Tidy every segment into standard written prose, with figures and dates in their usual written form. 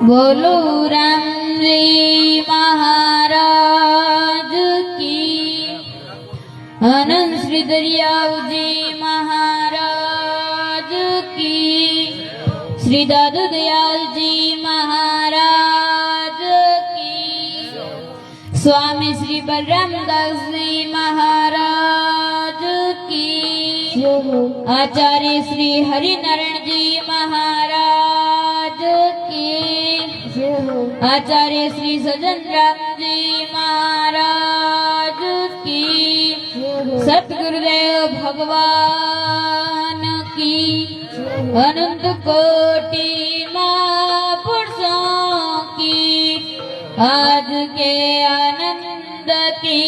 बोलो राम जी महाराज की, आनंद श्री दरियाव जी महाराज की, श्री दादू दयाल जी महाराज की, स्वामी श्री बलराम दास जी महाराज की, आचार्य श्री हरिनारायण जी महाराज की, आचार्य श्री सज्जन राम जी महाराज की, सतगुरुदेव भगवान की, अनंत कोटि महापुरुषों की आज के आनंद की।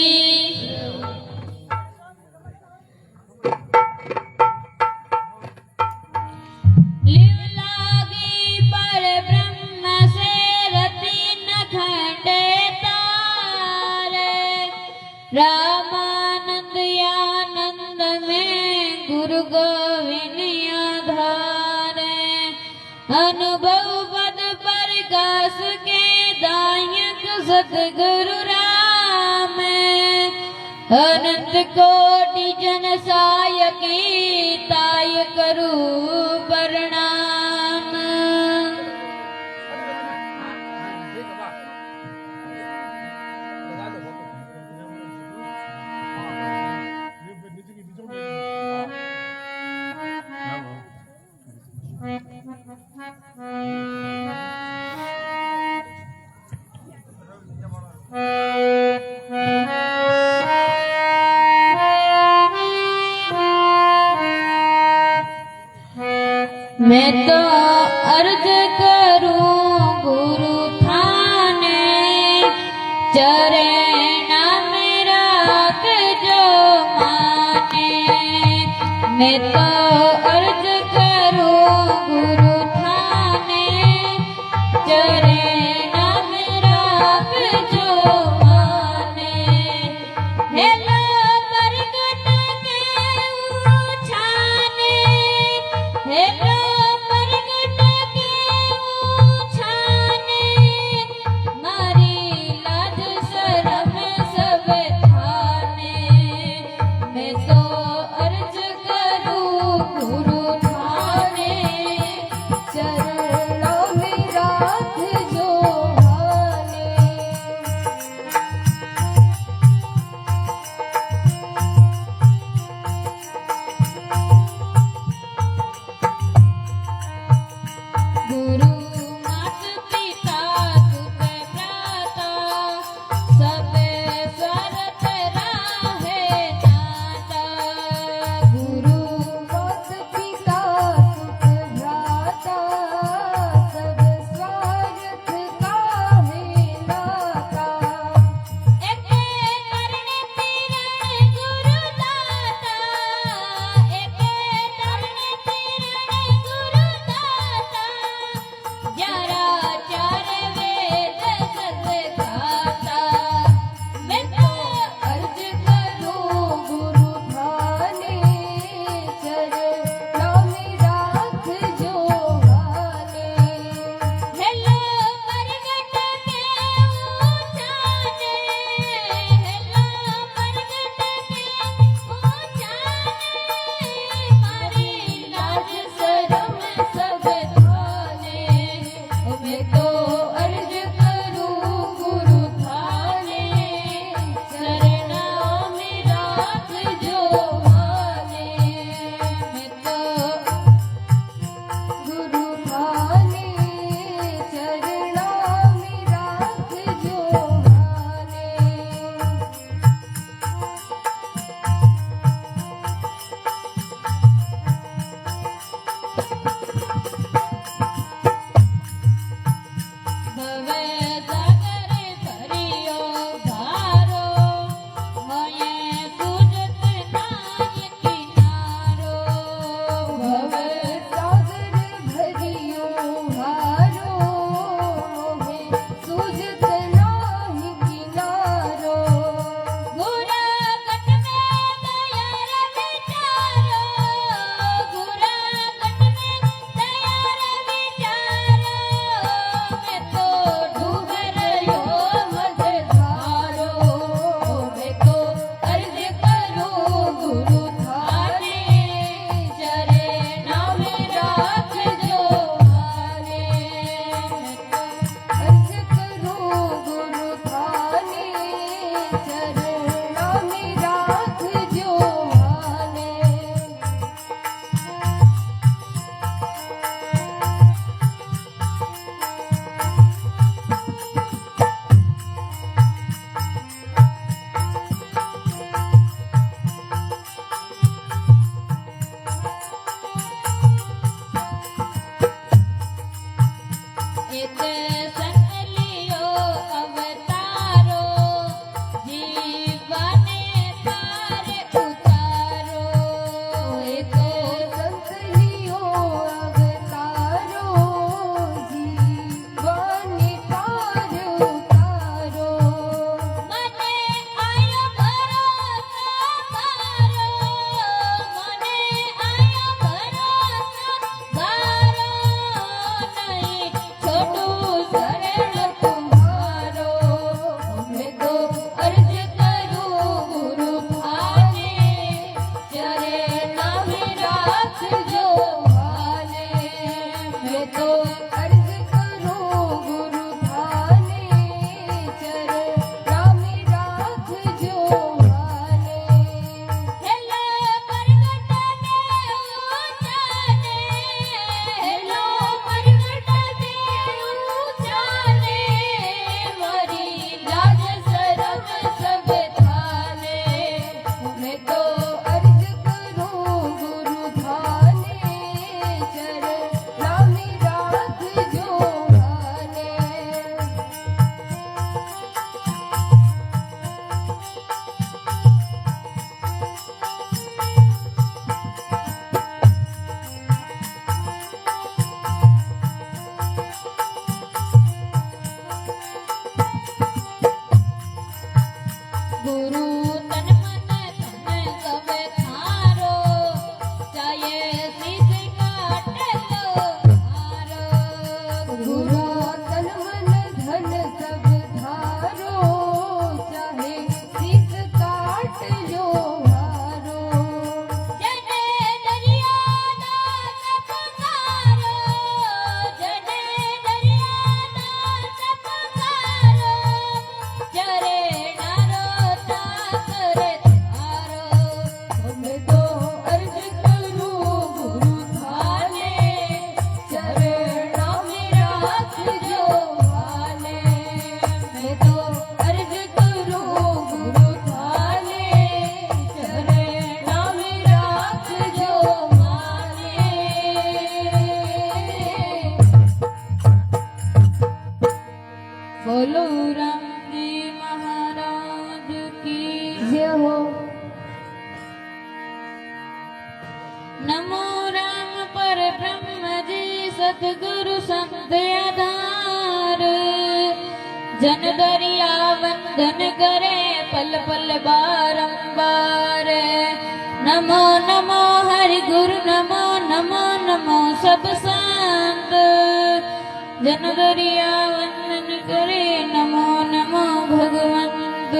रामानंद आनंद में गुरु गोविंद धारे, अनुभव पद प्रकाश के दायक सतगुरु राम, अनंत कोटि जन सायकी ताय करू प्रणाम। मैं तो अर्ज करूं गुरु थाने, चरण मेरा जो माने। मैं तो अर्ज करूं गुरु थाने, चरण मेरा जो माने। हेलो प्रगट के उछाने, हेलो नमो राम पर ब्रह्म जी सतगुरु संत आधार। जन दरिया वंदन करे पल पल बारंबार। नमो नमो हरि गुरु नमो नमो नमो सब संत। जन दरिया वंदन करे नमो नमो भगवंत।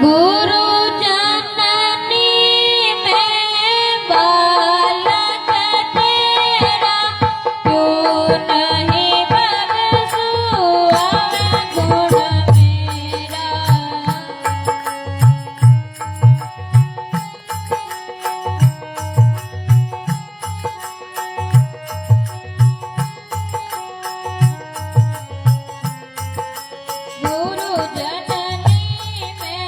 गुरु जननी में बालक तेरा क्यों नहीं बरसुआ गुण मेरा। गुरु जननी में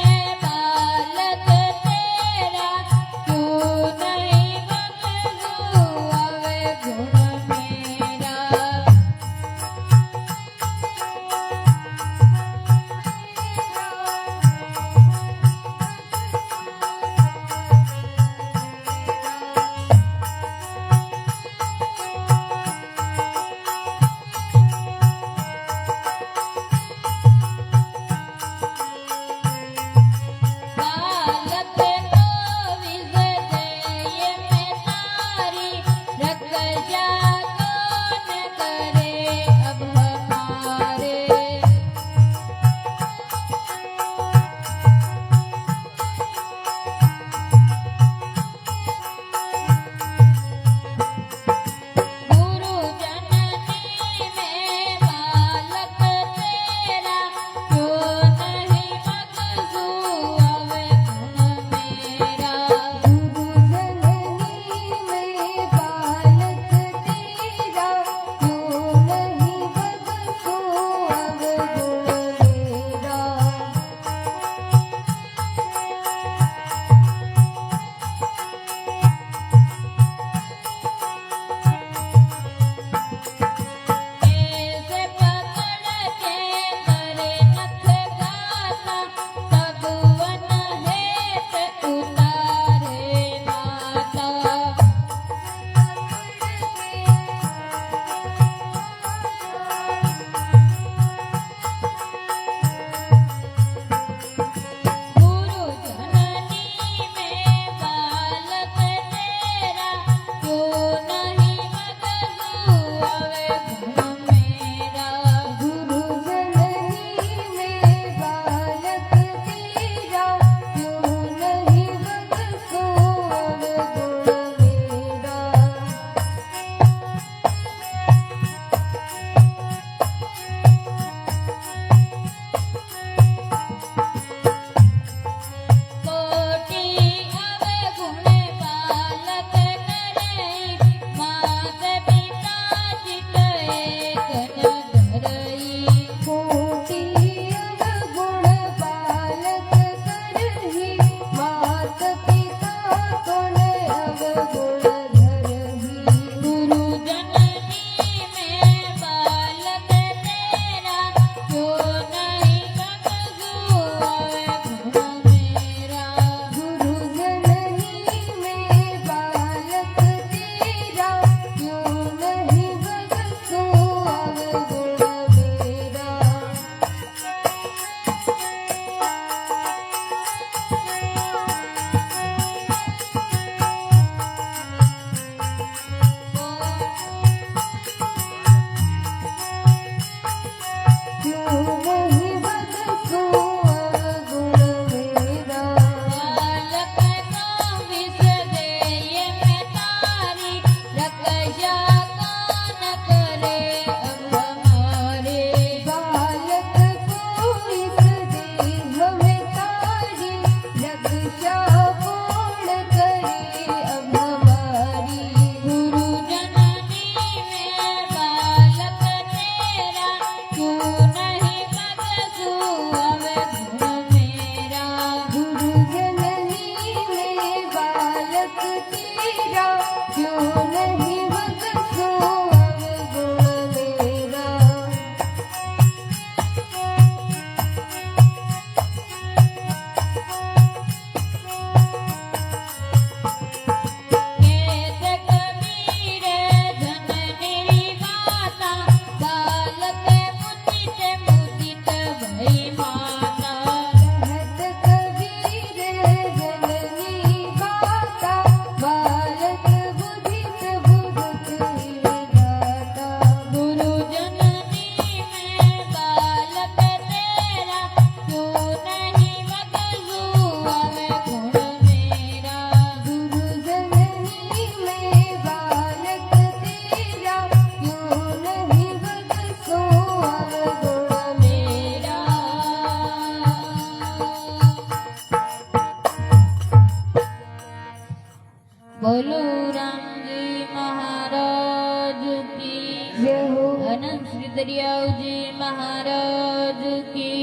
बोलो राम जी महाराज की जय हो। अनंत श्री दरियाव जी महाराज की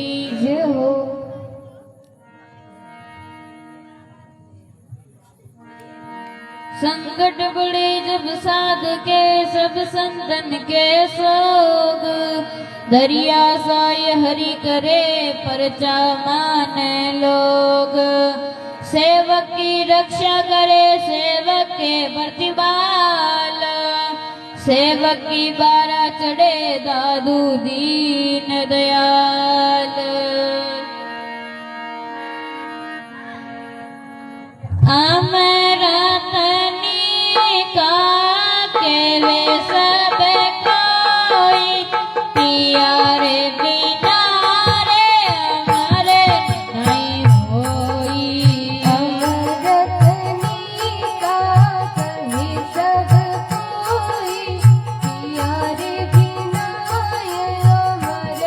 जय हो। संकट बड़े जब साध के सब संतन के सोग, दरिया साय हरि करे परचा माने लोग। सेवक की रक्षा करे सेवक के प्रतिपाल, सेवक की बारा चढ़े दादू दीन दयाल। अमरतनी का केवे सब कोई, पिया रे बिना रे अमर नहीं होई। अमरतनी का कहे सब कोई, पिया रे बिना ये अमर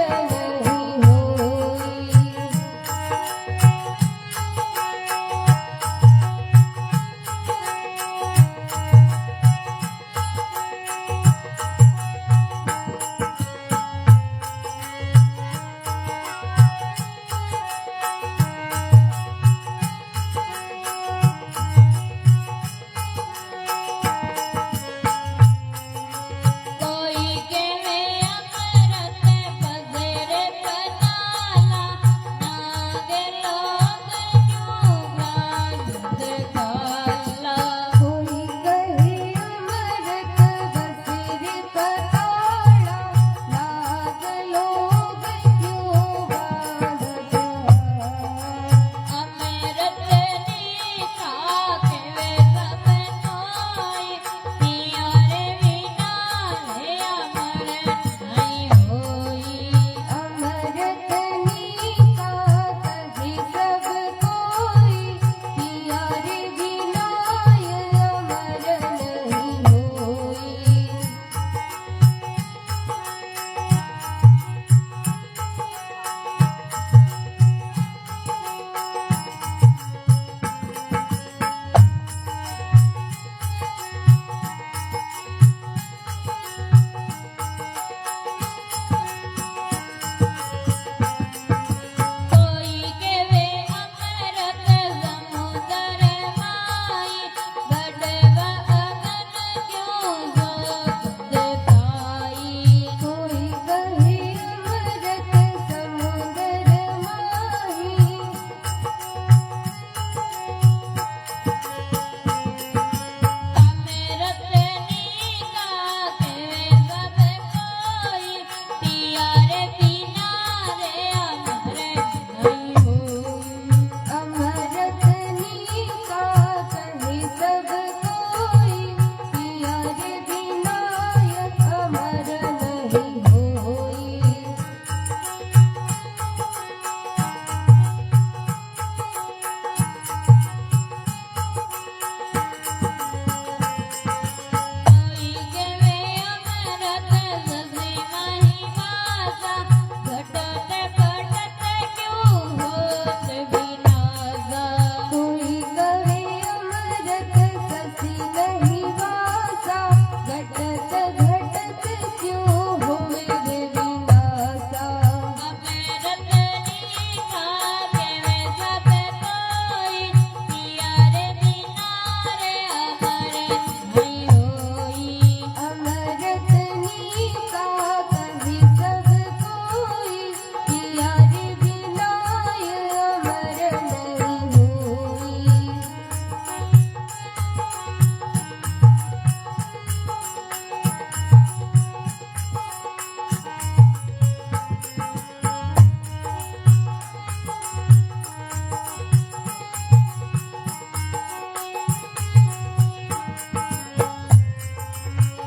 नहीं होई। कोई केवे अमरत बजरे पताला, नागे लोग जुगाड़ खाला। कोई कहे अमरत बसरे पताला, नाग लोग क्यों बांधता। अमरतनी का केवे सब कोई, पिया रे बिना रे अमर नहीं होई। अमरतनी का कहे सब कोई, पिया रे बिना ये अमर नहीं होई। कोई केवे अमरत समुद्र माई, गढ़वा अगन क्यों जोत पाई। कोई कहे अमरत समुद्र माही, अमरतनी का केवे सब कोई, पिया रे बिना रे अमर नहीं होई। अमरतनी का कहे सब कोई, पिया रे बिना ये अमर नहीं होई। कोई केवे अमरत ससी महिमासा, घटत पटत क्यों होत विनाशा। कोई कहे अमरत ससी नहीं वासा, घटत घटत क्यों होए रे विनाशा। अमरतनी का केवे सब कोई, पिया रे बिना रे अमर नहीं होई। अमरतनी का कहे सब कोई, पिया रे बिना ये अमर नहीं होई।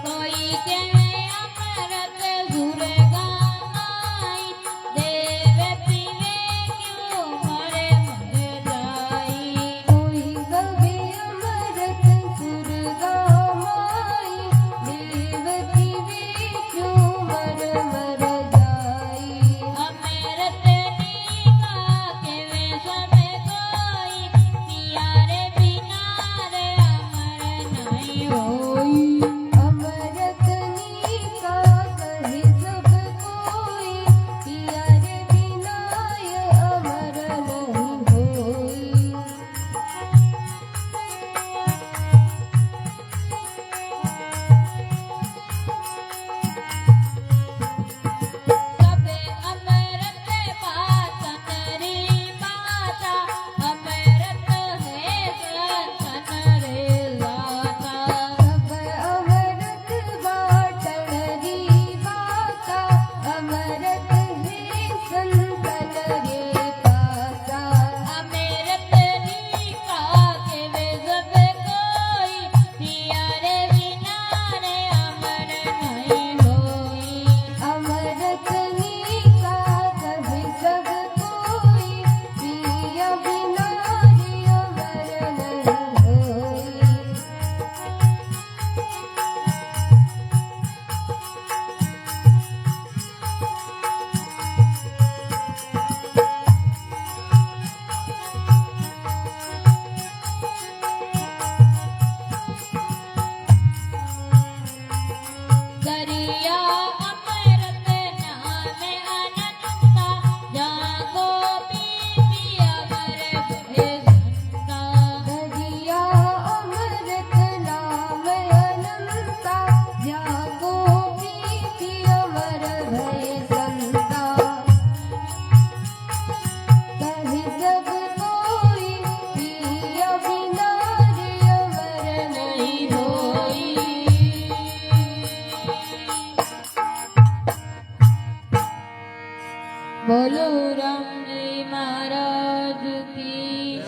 कोई केवे अमरत सुरगा माई, देव पीवे क्यों मरे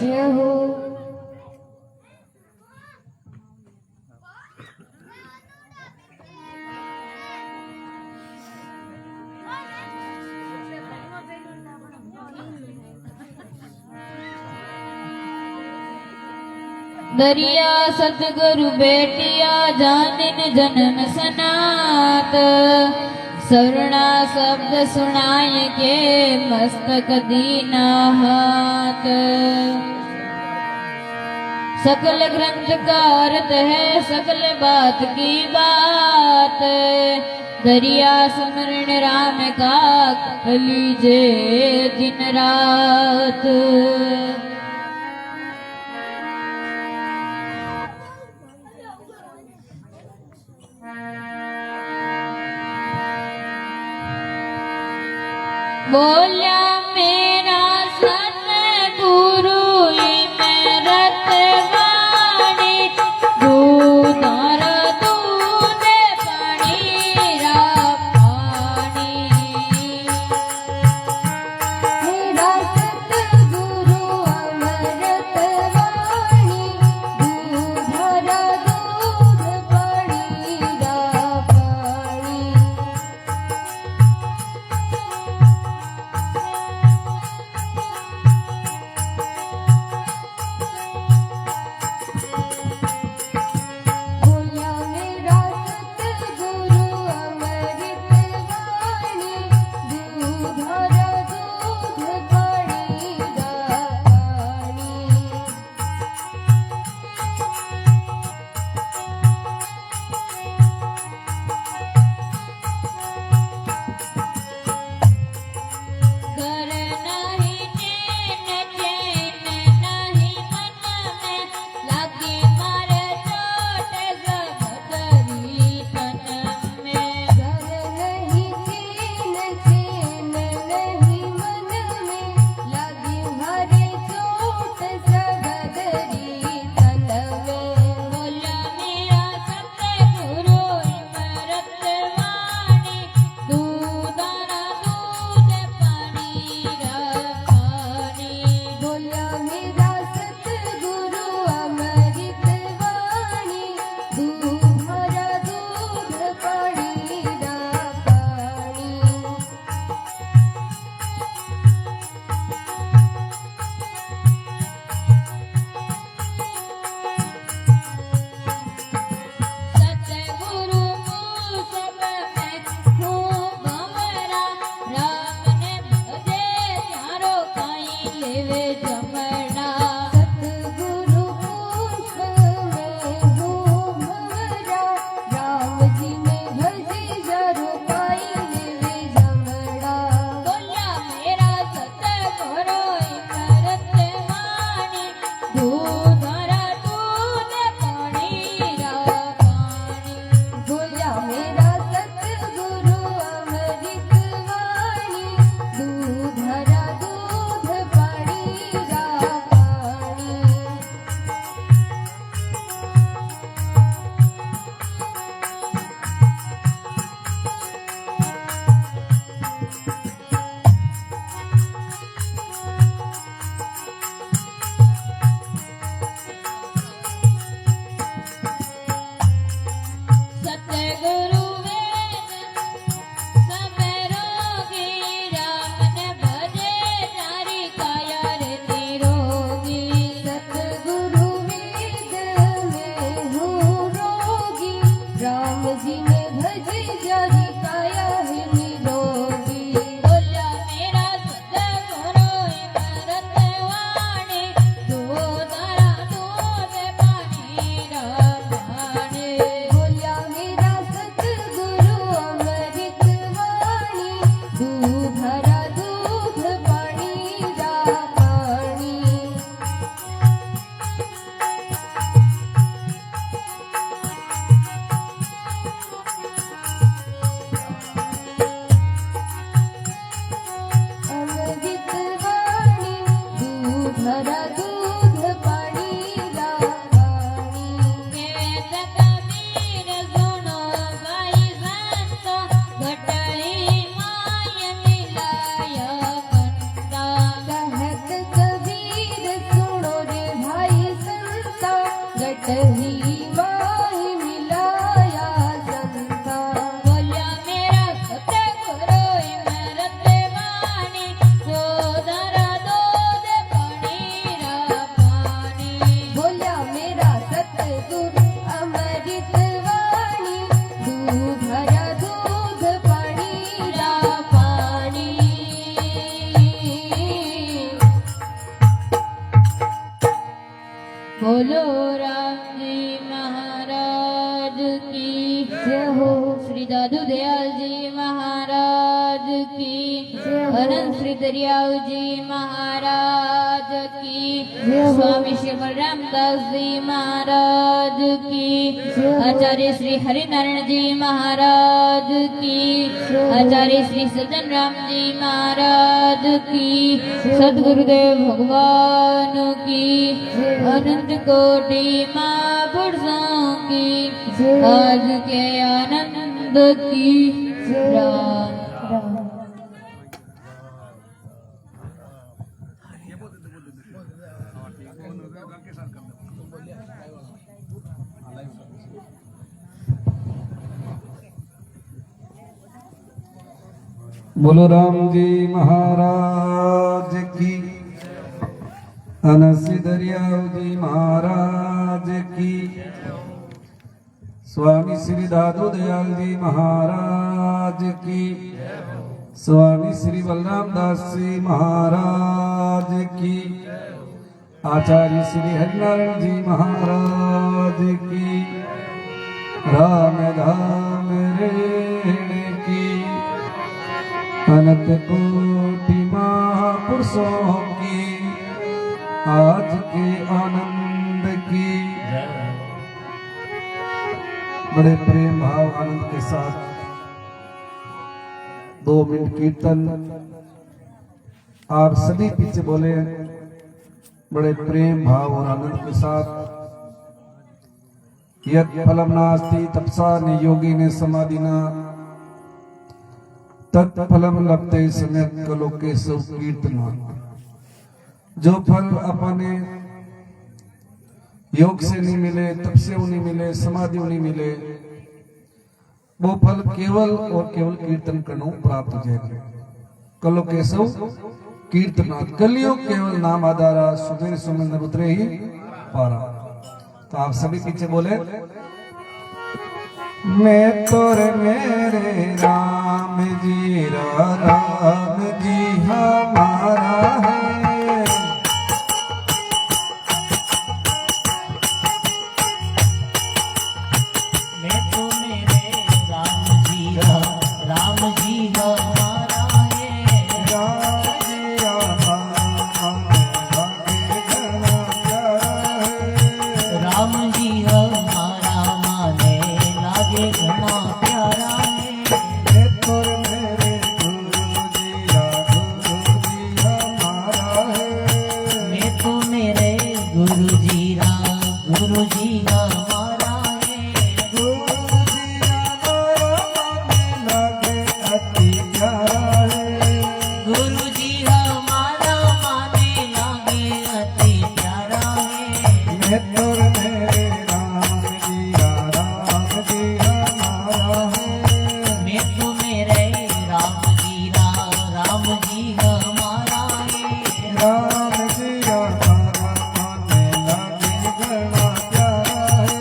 जय हो। दरिया सतगुरु बेटिया जानिन जनन सनात सवर्णा शब्द सुनाए के मस्तक दीना हाथ सकल ग्रंथ का अर्थ है सकल बात की बात दरिया सुमरण राम का लीजे दिन रात। बोल्या मेरा सतगुरु इमरत वाणी दूधार दूध पानी रा पानी। मेरा सतगुरु अमृत वाणी दूधरा दूध पानी रा पानी। बोल्या मेरा सतगुरु अमृत वाणी दूधरा दूध पानी रा पानी। कर नहीं चैन चैन नहीं मन में लागे मारे चोट जगदरी तन में। घर नहीं चैन चैन नहीं मन में लगी हरे चोट सगदरी तन में। बोला मेरा सतगुरु इमरत वाणी दूधारा दूध पानी रा पानी। बोल्या मेरा सतगुरु अमृत वाणी दूधरा दूध पानी रा पानी। सतगुरु मूल सब में हूँ भंवरा राम ने भजे त्यारो काई लेवे जमड़ा। सतगुरु पुष्प में हूँ भंवरा राम जी ने भजी जरो पाई लेवे जमड़ा। बोला मेरा सतगुरु इमरत वाणी दूधरा दूध पानी रा पानी। बोल्या मेरा सतगुरु अमृत वाणी दूधरा दूध पानी रा पानी। सतगुरु वेद सब रोगी राम ने भजे तारी काया रे निरोगी। सतगुरु वेद में हूँ रोगी राम जी ने भजी जारी काया है निरोगी। बोला मेरा सतगुरु इमरत वाणी दूधरा दूध पानी रा पानी। बोल्या मेरा सतगुरु अमृत वाणी दूधरा दूध पानी रा पानी। अमृत वाणी दूधरा दूध पानी रा पानी। केत कबीर सुनो भाई संतो घटई माय मिलाय कंता। कहत कबीर सुनो बोलो राम जी महाराज की जय हो। श्री दादू दयाल जी महाराज की जय हो। अनंत श्री दरियाव जी महाराज की जय हो। स्वामी श्री रामदास जी महाराज की जय हो। आचार्य श्री हरिनारायण जी महाराज की हो। आचार्य श्री सज्जन राम जी महाराज की हो। सदगुरुदेव भगवान की जय हो। अनंत कोटि महापुरुषों की जय हो। आज के आनंद की जय राम राम। बोलो राम जी महाराज की, अनसी दरियाव जी महाराज की, स्वामी श्री दादू दयाल जी महाराज की, स्वामी श्री बलराम दास जी महाराज की, आचार्य श्री हरिनारायण जी महाराज की, राम धाम रेण की, अनंत कोटि महापुरुषों की आज के आनंद की। बड़े प्रेम भाव आनंद के साथ 2 मिनट कीर्तन आप सभी पीछे बोले, बड़े प्रेम भाव और आनंद के साथ। यत् फलम नास्ति तपसा ने योगी ने समाधिना तत्फलम लभते समय कलोके सौ कीर्तना। जो फल अपने योग से नहीं मिले, तप से नहीं मिले, समाधि नहीं मिले, वो फल केवल और केवल कीर्तन करने प्राप्त हो जाएगा। कलोके सौ कीर्तना, कलियो केवल नाम आधारा, सुमेर सुमंदर उतरे ही पारा। तो आप सभी पीछे बोले, मैं तोर मेरे राम जी राम जी हमारा है। मैं तो मेरे राम जी हमारा है। राम जी हमारा है। राम जी हमारा माने लागे घना प्यारा है। मैं तोर मेरे गुरु जी हमारा है। मैं तो मेरे गुरु जी हमारा है। गुरु जी हमारा मन लगे अति प्यारा है। गुरु जी हमारा माने लागे अति प्यारा है। मैं तोर मेरे राम जी हमारा है। मैं तो मेरे राम जी हमारा है। राम जी हमारा मन लगे घना प्यारा है।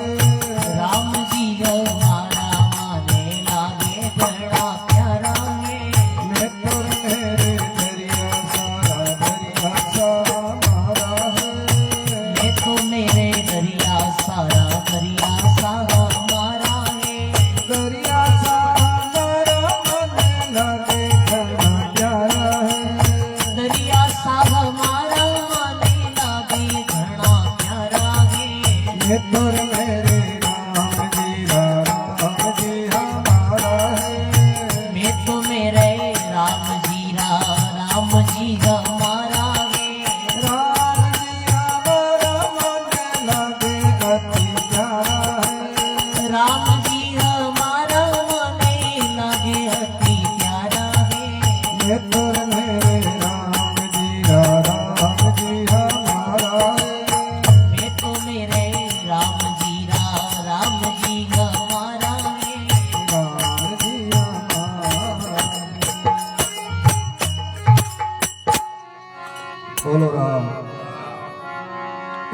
राम जी हमारा माने लागे बड़ा प्यारा है। मैं तोर मेरे दरिया सा हमारा है। मैं तो मेरे दरिया सारा हमारा है। दरिया सा हमारा मन लगे घना प्यारा है। दरिया सा हमारा माने लागे घना प्यारा है। मैं तोर मेरे राम जी हमारा है। मैं तो मेरे राम जी हमारा है। राम जी हमारा मन लगे अति प्यारा है। राम जी हमारा माने लागे अति प्यारा है। मैं तोर मेरे राम जी हमारा है। मैं तो मेरे राम जी हमारा है। राम जी हमारा। बोलो राम।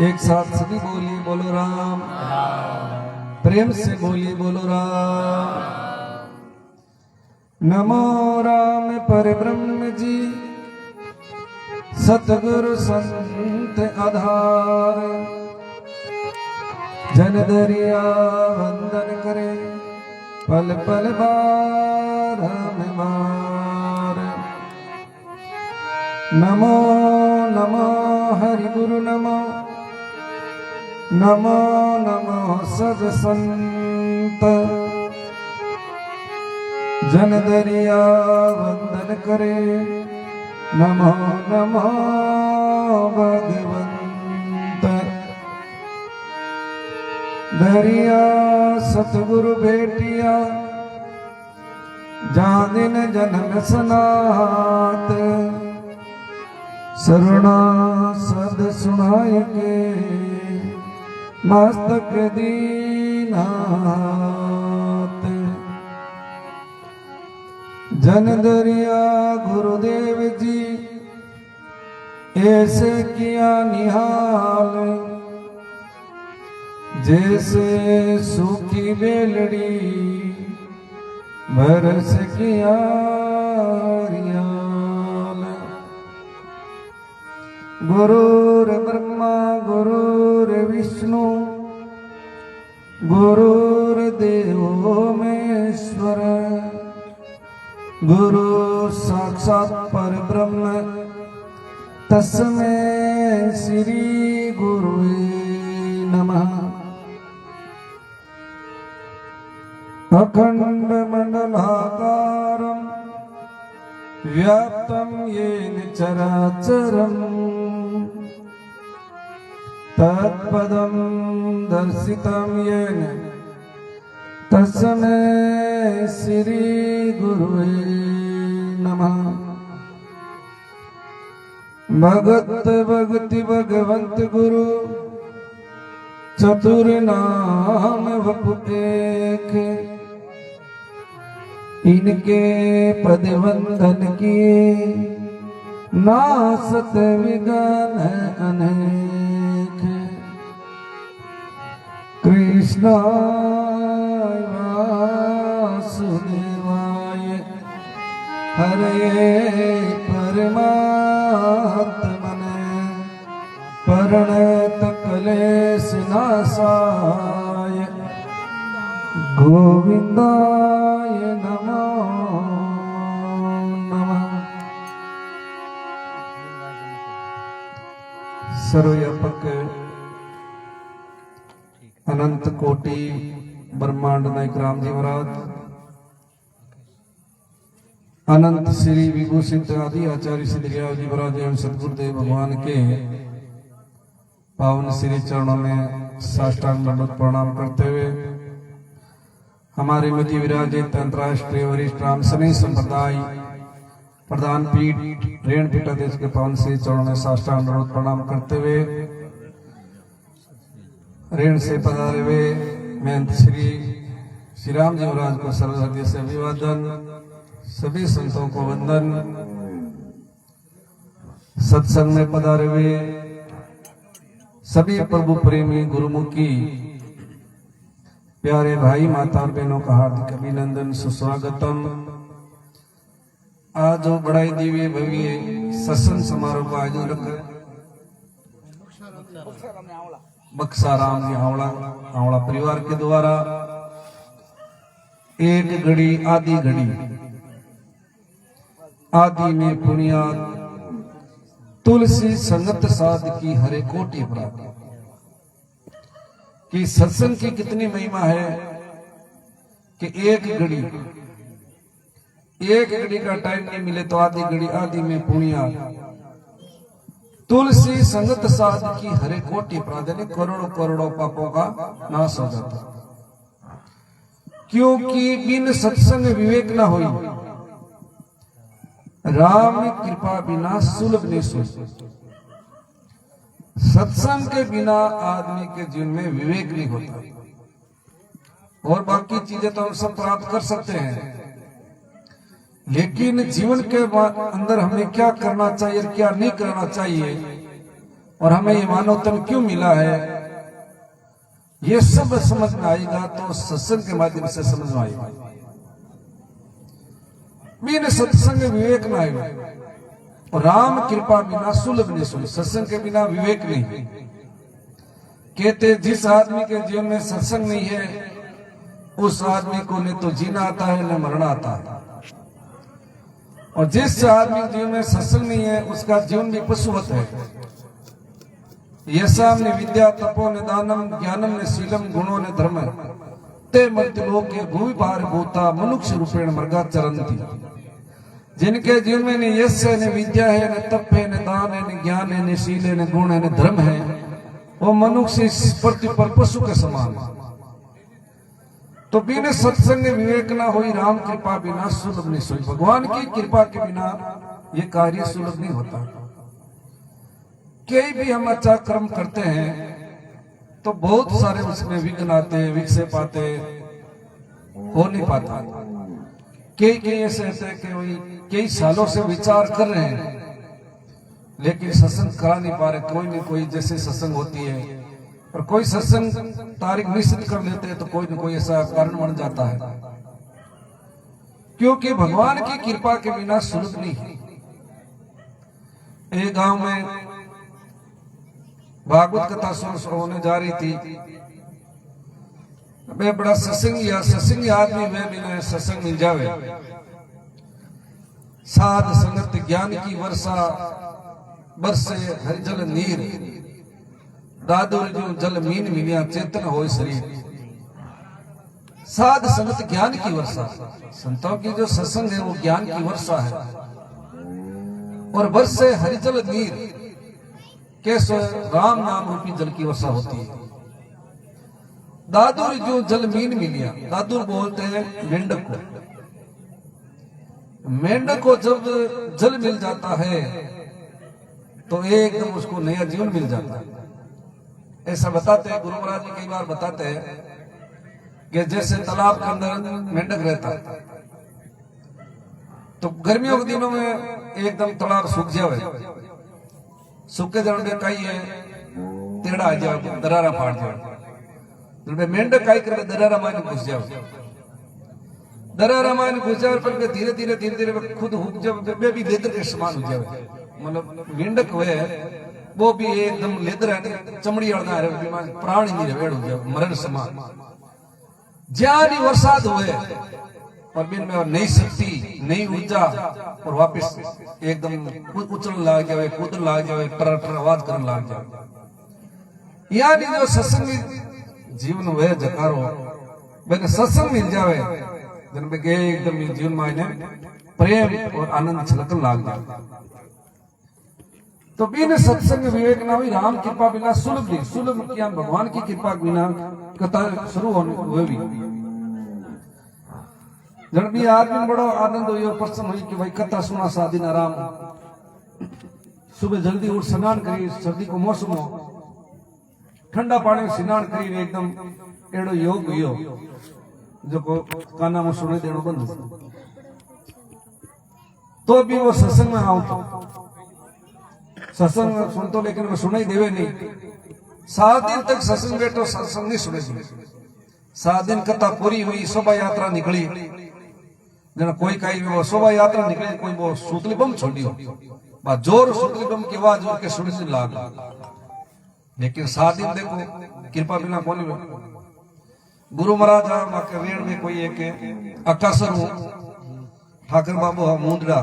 एक साथ सभी बोलिए बोलो राम। प्रेम से बोलिए बोलो राम। नमो राम पर ब्रह्म जी, सतगुरु संत आधार, जन दरिया वंदन करे पल पल बार बार। नमो नमो हरि गुरु नमो नमो नमो सद संत। जन दरिया वंदन करे नमो नमो भगवंत। दरिया सतगुरु भेटिया जानिन जनन सनात। सरुणा सद सुनाय के मस्तक दीनात। जन दरिया गुरुदेव जी ऐसे किया निहाल। जैसे सूखी बेलड़ी बरस किया रियाल। गुरुर ब्रह्मा गुरुर विष्णु गुरुर देवो महेश्वर। गुरु साक्षात परब्रह्म तस्मै श्री गुरुवे नमः। अखंड मंडलाकारं व्याप्तं येन चराचरं। तत्पदं दर्शितं येन तस्मै श्री गुरुवे नमः। भगत भगति भगवंत गुरु चतुर नाम वपु एक। इनके पद वंदन किए नासत विघ्न अनेक। कृष्णाय वासुदेवाय हरे परमात्मने प्रणत क्लेश नाशाय गोविंदाय नमो नमः। सर्वव्यापक अनंत कोटि ब्रह्मांड नायक राम जी महाराज अनंत श्री विभूषित आदि आचार्य श्री दयाल जी महाराज एवं सदगुरुदेव भगवान के पावन श्री चरणों में साष्टांग दंडवत प्रणाम करते हुए हमारे मध्य विराजित अंतर्राष्ट्रीय वरिष्ठ रामसनी संप्रदाय प्रधान पीठ रेण पीठाधीश के पावन श्री चरणों में साष्टांग दंडवत प्रणाम करते हुए रेण से पधारे हुए महंत श्री राम जी महाराज को सर्व हृदय से अभिवादन। सभी संतों को वंदन। सत्संग में पधारे हुए सभी प्रभु प्रेमी गुरुमुखी प्यारे भाई माता और बहनों का हार्दिक अभिनंदन सुस्वागतम। आज जो बड़ाई दिव्य भव्य सत्संग समारोह का आयोजन रखा बक्साराम जी हावड़ा परिवार के द्वारा एक घड़ी आधी घड़ी आदि में पुण्यात तुलसी संगत साध की हरे कोटि प्राप्त। कि सत्संग की कितनी महिमा है कि एक घड़ी का टाइम नहीं मिले तो आधी घड़ी आदि में पुण्यात तुलसी संगत साध की हरे कोटि प्राप्त। करोड़ों करोड़ों पापों का नाश हो जाता। क्योंकि बिन सत्संग विवेक न होई राम कृपा बिना सुलभ नहीं सोच। सत्संग के बिना आदमी के जीवन में विवेक नहीं होता। और बाकी चीजें तो हम सब प्राप्त कर सकते हैं, लेकिन जीवन के अंदर हमें क्या करना चाहिए और क्या नहीं करना चाहिए और हमें ये मानव तन क्यों मिला है, ये सब समझ में आएगा तो सत्संग के माध्यम से समझ में आएगा। बिन सत्संग विवेक न आएगा और राम कृपा बिना सुलभ नहीं सुनी। सत्संग के बिना विवेक नहीं। कहते जिस आदमी के जीवन में सत्संग नहीं है उस आदमी को न तो जीना आता है न मरना आता है, और जिस आदमी के जीवन में सत्संग नहीं है उसका जीवन भी पशुवत है। यशाम ने विद्या तपो ने दानम ज्ञानम ने शीलम गुणों ने धर्म ते मर्त्य लोक के भूमि भार भूता मनुष्य रूपेण मृगा चरंती। जिनके जीवन में न यश है न विद्या है न तप है न दान है न ज्ञान है न शील है न गुण है न धर्म है, वो मनुष्य पृथ्वी पर पशु के समान है। तो बिना सत्संग विवेक ना हुई राम कृपा बिना सुलभ नहीं सोई। भगवान की कृपा के बिना ये कार्य सुलभ नहीं होता। कई भी हम अच्छा कर्म करते हैं तो बहुत सारे उसमें विघ्न आते हैं, विक्षेप आते, हो नहीं पाता। कई ऐसे ऐसे कई सालों से विचार कर रहे हैं लेकिन सत्संग करा नहीं पा रहे। कोई न कोई जैसे सत्संग होती है और कोई सत्संग तारीख निश्चित कर लेते हैं तो कोई न कोई ऐसा कारण बन जाता है, क्योंकि भगवान की कृपा के बिना सुलभ नहीं है। एक गांव में भागवत कथा होने जा रही थी। मैं बड़ा सत्संगी आदमी में बिना सत्संग मिल जावे, साध संगत ज्ञान की वर्षा बरसे हर जल नीर, दादुर जो जल मीन मिलिया चेतन हो शरीर। साध संगत ज्ञान की वर्षा, संतों की जो सत्संग है वो ज्ञान की वर्षा है। और बरसे हरि जल नीर, कैसे राम नाम रूपी जल की वर्षा होती है। दादुर जो जल मीन मिलिया, दादुर बोलते हैं मेंढक को। मेंढक को जब जल मिल जाता है तो एकदम उसको नया जीवन मिल जाता है। ऐसा बताते हैं गुरु महाराज जी, कई बार बताते हैं कि जैसे तालाब के अंदर मेंढक रहता है तो गर्मियों के दिनों में एकदम तालाब सूख जावे, सूखे जब कई है टेढ़ा आ जाए, दरारा फाड़ जाए। मेंढक कई कर दरारा मायने घुस जाओ, दरारा मायने घुस जाए पर धीरे धीरे खुद हुक जब भी लेदर के समान हो जाए। मतलब मेंढक हुए वो भी एकदम लेदर है, चमड़ी वाला है, प्राण ही नहीं रहे, हो जाए मरण समान। ज्यादा वरसाद हुए और बिन में नई शक्ति नई ऊर्जा और वापस एकदम उछल लाग जाए, कूदन लाग जाए, टर आवाज करने लाग जाए। यानी जो सत्संग जीवन हुए जकारो मैंने सत्संग मिल जावे जन में एकदम जीवन में प्रेम और आनंद छलकन लाग जाए। तो बिन सत्संग विवेक ना हुई राम कृपा बिना सुलभ नहीं। सुलभ ज्ञान भगवान की कृपा बिना कथा शुरू हुए भी जन भी आदमी बड़ो आनंद हुई और प्रसन्न हुई कि भाई कथा सुना सा दिन आराम। सुबह जल्दी उठ स्नान करी, सर्दी को मौसम हो, ठंडा पानी स्नान करी एकदम एड़ो योग हुई जो को काना में सुने देना बंद। तो भी वो सत्संग में आओ तो सत्संग सुन तो लेकिन वो सुनाई देवे नहीं। 7 दिन तक सत्संग बैठो, सत्संग नहीं सुने। 7 दिन कथा पूरी हुई, शोभा यात्रा निकली। जना कोई कहीं वो शोभा यात्रा निकली, कोई वो सूतली बम छोड़ियो, बा जोर सूतली बम की आवाज जोर के सुनने लाग। लेकिन 7 दिन देखो कृपा बिना कौन। गुरु महाराज माके रेण में कोई एक अकासर हूं ठाकर बाबू मुंडरा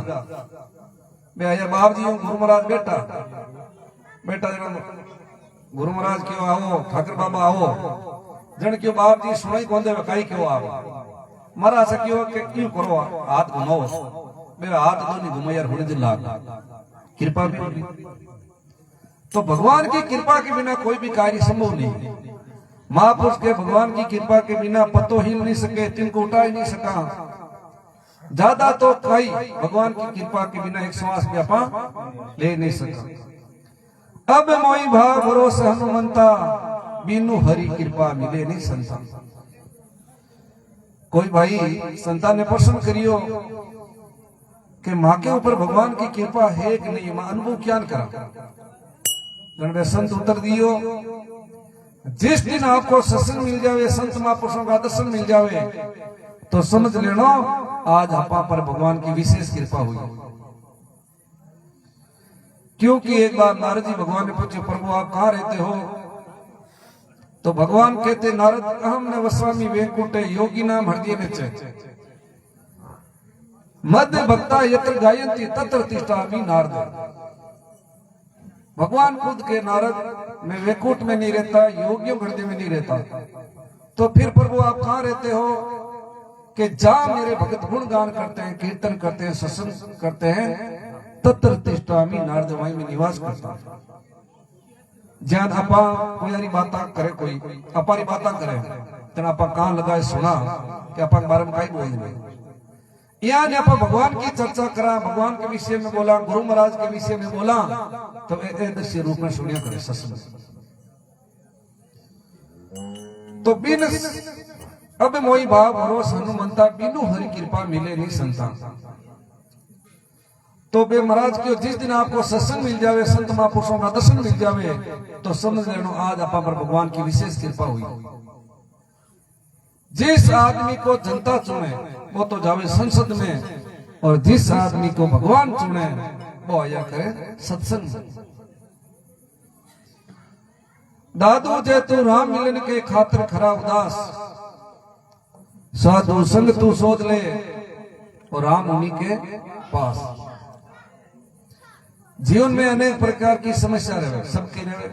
मैं आया बाप जी गुरु महाराज बेटा गुरु महाराज क्यों आओ, ठाकर बाबा आओ। जन क्यों बाप जी सुनाई कौन दे कई क्यों आओ। महाराज से क्यों क्यों करो हाथ घुमाओ, मेरा हाथ तो नहीं घुमा यार होने दिन लाग कृपा भी। तो भगवान की कृपा के बिना कोई भी कार्य संभव नहीं। महापुरुष के भगवान की कृपा के बिना पत्तो हिल नहीं सके, तिनको उठा ही नहीं सका। ज्यादा तो कई भगवान की कृपा के बिना एक श्वास भी अपा ले नहीं सका। अब मोई भाव भरोसे हनुमंता, बिनु हरि कृपा मिले नहीं संता। कोई भाई संतान ने प्रश्न करियो कि माँ के ऊपर भगवान की कृपा है कि नहीं, मां अनुभव क्या करा। संत उत्तर दियो जिस दिन आपको सत्संग मिल जावे, संत महापुरुषों का दर्शन मिल जावे तो समझ लेना आज आपा पर भगवान की विशेष कृपा हुई। क्योंकि एक बार नारद जी भगवान ने पूछे प्रभु आप कहाँ रहते हो, तो भगवान कहते नारद अहम न वस्वामी वैकुंठे योगी नाम हृदय में च मध्य भक्ता यत्र गायंती तत्र तिष्ठामि नारद। भगवान खुद के नारद मैं वैकुंठ में नहीं रहता, योगियों हृदय में नहीं रहता, तो फिर प्रभु आप कहां रहते हो कि जहां मेरे भक्त गुणगान करते हैं, कीर्तन करते हैं, सत्संग करते हैं, तत्र तिष्ठामि नारद, वहीं में निवास करता हूं। ज्यान अपा कोई बात करे, कोई अपारी बात करे तेना अपा कान लगाए सुना कि अपा के बारे में कई बोल यहाँ ने अपा भगवान की चर्चा करा, भगवान के विषय में बोला, गुरु महाराज के विषय में बोला, तो दृश्य रूप में सुनिया करे सत्संग। तो बिन अब मोई भाव भरोस हनुमंता बिनु हरि कृपा मिले नहीं संता। तो बे महाराज क्यों जिस दिन आपको सत्संग मिल जावे, संत महापुरुषों का दर्शन मिल जावे, तो समझ लेना आज आपा पर भगवान की विशेष कृपा हुई। जिस आदमी को जनता चुने वो तो जावे संसद में, और जिस आदमी को भगवान चुने वो आया करे सत्संग। दादू जे तू राम मिलन के खातिर खरा उदास, साधु संग तू सोच ले और राम उन्हीं के पास। जीवन में अनेक प्रकार की समस्या रहे, सबकी रहे,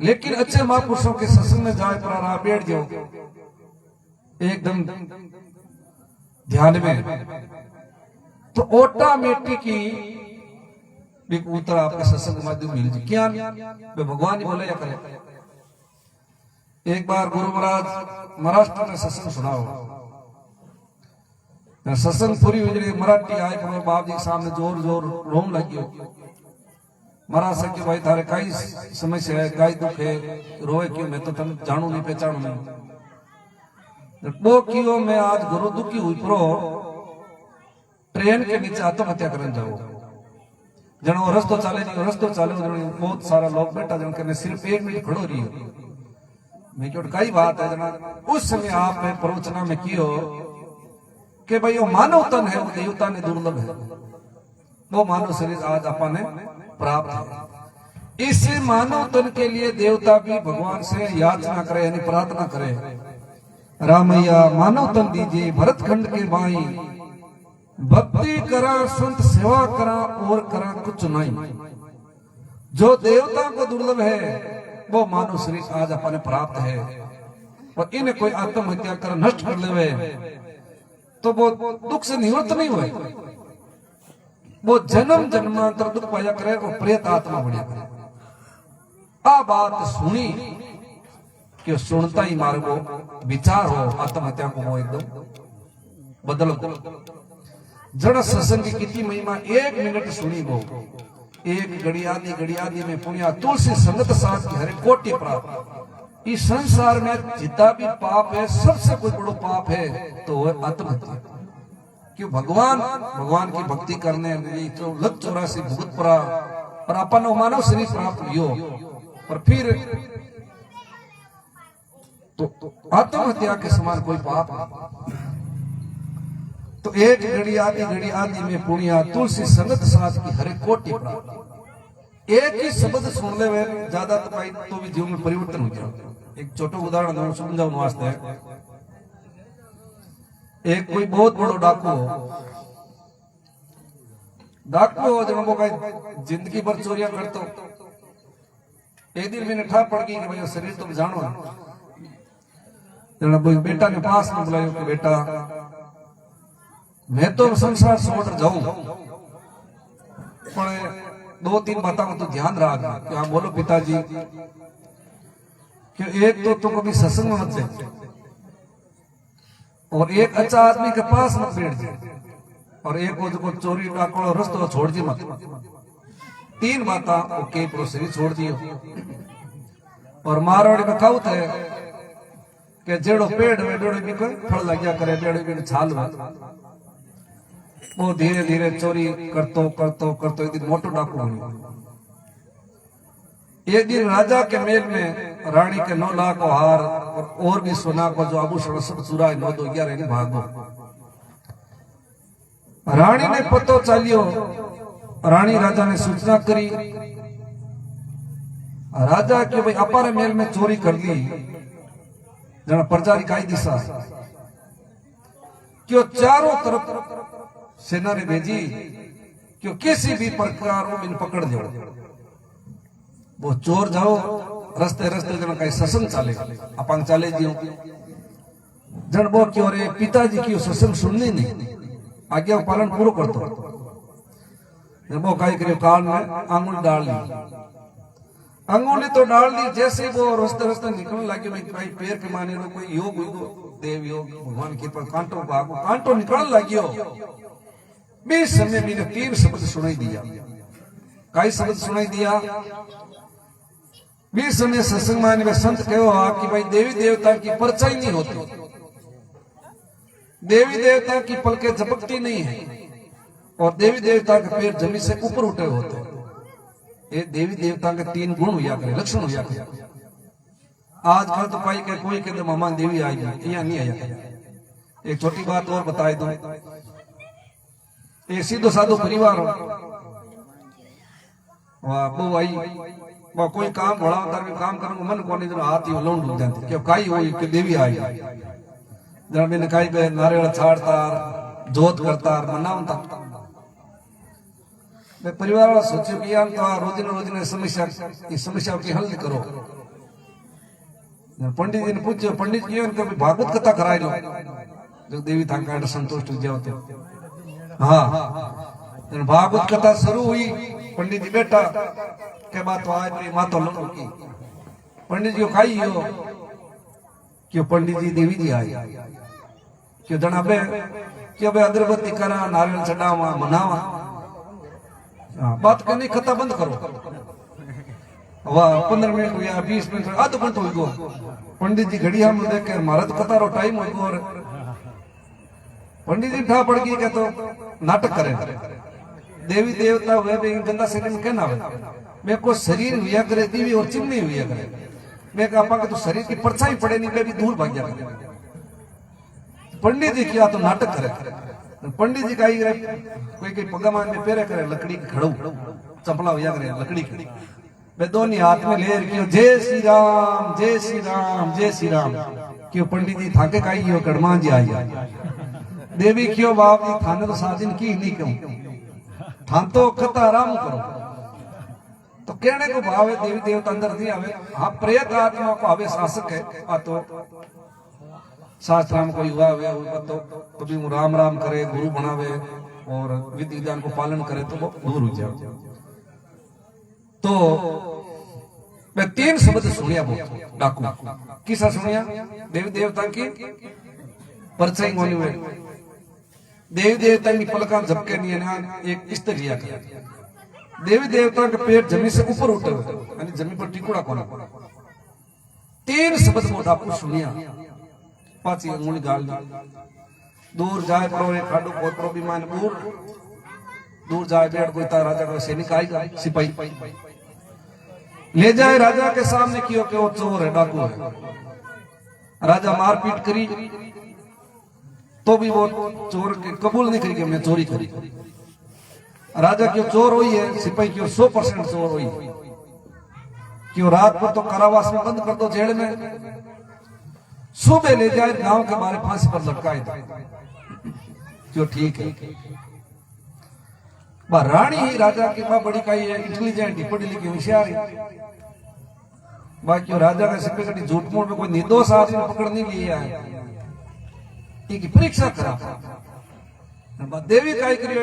लेकिन अच्छे महापुरुषों के सत्संग में जाए पर बैठ जाओ एकदम ध्यान में, तो ऑटोमेटिक ही उत्तर आपके सत्संग के माध्यम मिल जाए। क्या वे भगवान ही बोले या करे। एक बार गुरु महाराज महाराष्ट्र में सत्संग सुनाओ, सत्संग पूरी हुई, मराठी आए पर बाप जी के सामने जोर जोर रोम लगी हो। महाराज सर के भाई थारे कई समस्या है, कई दुख है, रोए क्यों, मैं तो तुम जानू नहीं पहचानू नहीं। वो क्यों मैं आज गुरु दुखी हुई प्रो ट्रेन के नीचे आत्महत्या करने जाओ, जन वो रस्तो चाले नहीं, रस्तो चाले बहुत सारा लोग बैठा, जन के सिर्फ 1 मिनट खड़ो रही हो। मैं क्यों कई बात है जना, उस समय आपने प्रवचना में कियो कि भाई वो मानव तन है, वो देवता ने दुर्लभ है, वो मानव शरीर आज अपने प्राप्त है। इस मानव तन के लिए देवता भी भगवान से याचना करे, यानी प्रार्थना करे, रामैया मानव तन दीजिए भरत खंड के भाई, भक्ति करा संत सेवा करा और करा कुछ नहीं। जो देवता को दुर्लभ है वो मानव शरीर आज अपने प्राप्त है, और इन्हें कोई आत्महत्या कर नष्ट कर ले तो वो दुख से निवृत्त नहीं हुए, वो जन्म जन्मांतर दुख पाया करे, वो प्रेत आत्मा बढ़िया करे। आ बात सुनी कि सुनता ही मारे वो विचार हो आत्महत्या को वो एकदम बदल जड़ सत्संग की कितनी महिमा 1 मिनट सुनी वो, एक घड़ी में पुण्या तुलसी संगत साथ की हरे कोटि प्राप्त। इस संसार में जितना भी पाप है, सबसे कोई बड़ो पाप है तो वह आत्महत्या। क्यों भगवान की भक्ति करने तो लग 84 भुगत पड़ा और अपन मानव शरीर प्राप्त हुई, और फिर तो आत्महत्या के समान कोई पाप नहीं। तो एक घड़ी आदि में पुण्या तुलसी संगत साथ की हरे कोटि प्राप्त। एक ही शब्द सुन ले वे ज्यादा तो भाई तो भी जीवन में परिवर्तन हो जाए। एक छोटो उदाहरण दूं समझाऊं वास्ते, एक कोई बहुत बड़ो डाकू हो जब वो जिंदगी भर चोरियां करतो, एक दिन मैंने ठा पड़ गई कि भाई शरीर तुम जानो, बेटा ने पास में बुलायो कि बेटा मैं तो संसार छोड़ जाऊं, पर 2-3 बातों को तो ध्यान रखना। कि हाँ बोलो पिताजी, कि एक तो तुम कभी सत्संग में मत जाए, और एक अच्छा आदमी के पास मत बैठ जाए, और एक वो जो चोरी डाकू रस्तो छोड़ दी मत। 3 बातें ओके प्रोसेस छोड़ दियो। और मारवाड़ी में कहावत है कि जेड़ो पेड़ में डेड़ो भी कोई फल लग गया करे, डेड़ो भी छाल में। वो धीरे धीरे चोरी करतो एक दिन मोटो डाकू बनो। एक दिन राजा के महल में रानी के 9 लाख को हार और भी सोना को जो आभूषण सब चुरा 9-11 भागो। रानी ने पतो चालियो, रानी राजा ने सूचना करी, राजा के भाई अपारे मेल में चोरी कर ली जना प्रजा की काई दिशा क्यों चारों तरफ सेना ने भेजी क्यों किसी भी प्रकार वो इन पकड़ दो वो चोर जाओ रस्ते रस्ते जना कई सत्संग चाले अपांग चाले जियो जन वो क्यों रे पिताजी की सत्संग सुननी नहीं आज्ञा पालन पूरा करतो वो काई करियो कान में आंगुल डाल ली अंगुली तो डाल दी जैसे वो रस्ते रस्ते निकलने लगे भाई पैर के माने तो कोई योग देव योग भगवान की पर कांटो भागो कांटो निकलने लगियो बीस समय मैंने 3 शब्द सुनाई दिया कई शब्द सुनाई दिया बीस समय सत्संग माने में संत कहो कि भाई देवी देवता की परछाई नहीं होती देवी देवता की पलकें झपकती नहीं है और देवी देवता के पैर जमीन से ऊपर उठे होते हैं ये देवी देवता के 3 गुण हुआ करे लक्षण हुआ करे आजकल तो कोई कहते मामा देवी आई यहाँ नहीं आया करे एक छोटी बात और बताए दो ये सीधो साधो परिवार हो वाह वो आई वह कोई काम बड़ा होता है काम करने को मन को नहीं हाथ ही लौंड लग जाती क्यों काई हुई कि देवी आई जरा मैंने काई पे नारियल छाड़ता जोत करता मनावता मैं परिवार वाला सोचो कि यार तो रोजिन समस्या की हल करो पंडित जी ने पूछो पंडित जी ने भागवत कथा कराई लो जो देवी था का संतुष्ट हो जाओ तो हाँ भागवत कथा शुरू हुई पंडित जी बैठा के बात तो आज मेरी माँ तो लड़ो की पंडित जी खाई हो क्यों पंडित जी देवी जी आई क्यों जना बे क्यों बे अगरबत्ती करा नारियल चढ़ावा मनावा बात करनी कथा बंद करो वाह 15 मिनट हुआ 20 मिनट आधो घंटो हो गयो पंडित जी घड़िया में देख के मारा तो कथा रो टाइम हो गयो और पंडित जी ठा पड़ गई के तो नाटक करे देवी देवता हुए भी गंदा शरीर में कहना मैं को शरीर हुआ करे दीवी और चिमनी हुआ करे मैं कहा तो शरीर की परछाई पड़े नहीं मैं भी दूर भाग गया पंडित जी किया तो नाटक करे पंडित जी का कोई पगमान में पेरे करे लकड़ी की खड़ू चपला हुआ करे लकड़ी की वे दोनों हाथ में ले रखियो जय श्री राम जय श्री राम जय श्री राम क्यों पंडित जी थाके का ही गड़मान जी आई देवी क्यों बाप जी थाने तो साजिन की नहीं क्यों थान तो कथा आराम करो तो कहने को भाव है देवी देवता अंदर नहीं आवे हाँ प्रेत आत्मा को आवे शासक है तो शास्त्र में कोई हुआ है तो कभी वो राम राम करे गुरु बनावे और विधि विधान को पालन करे तो वो दूर हो जाए तो मैं 3 शब्द सुनिया वो डाकू किसा सुनिया देवी देवता की परछाई होनी हुए देवी देवता की पलका झपके नहीं है एक स्तर लिया कर देवी देवता के पेट जमीन से ऊपर उठे हुए यानी जमीन पर टिकुड़ा कोना 3 शब्द वो डाकू सुनिया पाची अंगुली गाल दूर जाए पड़ो एक खाडू पोतरो विमान दूर जाए पेड़ कोई तार राजा का सैनिक आएगा सिपाही ले जाए राजा के सामने क्यों कि वो चोर है डाकू है राजा मारपीट करी तो भी वो चोर के कबूल नहीं करी कि हमने चोरी करी राजा क्यों चोर हुई है सिपाही क्यों 100% चोर हुई क्यों रात पर तो कारावास में बंद कर दो जेल में सुबह ले जाए गांव के बारे फांसी पर लटकाए जो ठीक है रानी ही राजा की मां बड़ी काई है इंटेलिजेंट पढ़ी लिखी होशियार है बाकी राजा का सिक्के कटी झूठ मूठ में कोई निर्दोष आदमी पकड़ नहीं लिया है इनकी परीक्षा करा देवी काई करियो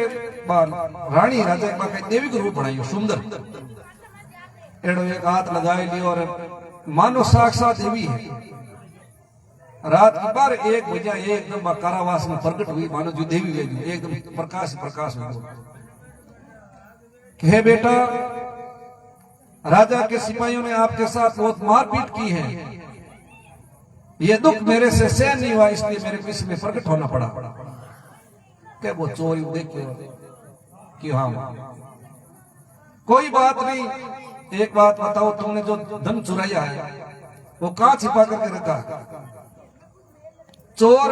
रानी राजा की देवी को रूप बनाइयो सुंदर एड़ो एक हाथ लगाए लियो और मानो साक्षात देवी है रात की बार 1 बजे एकदम कारावास में प्रकट हुई मानो जो देवी वेगी एकदम प्रकाश प्रकाश हे बेटा राजा के सिपाहियों ने आपके साथ बहुत मारपीट की है ये दुख मेरे से सहन नहीं हुआ इसलिए मेरे को इसमें प्रकट होना पड़ा क्या वो चोरी देखिए कि हाँ कोई बात नहीं एक बात बताओ तुमने जो धन चुराया है वो कहां छिपा करके रखा चोर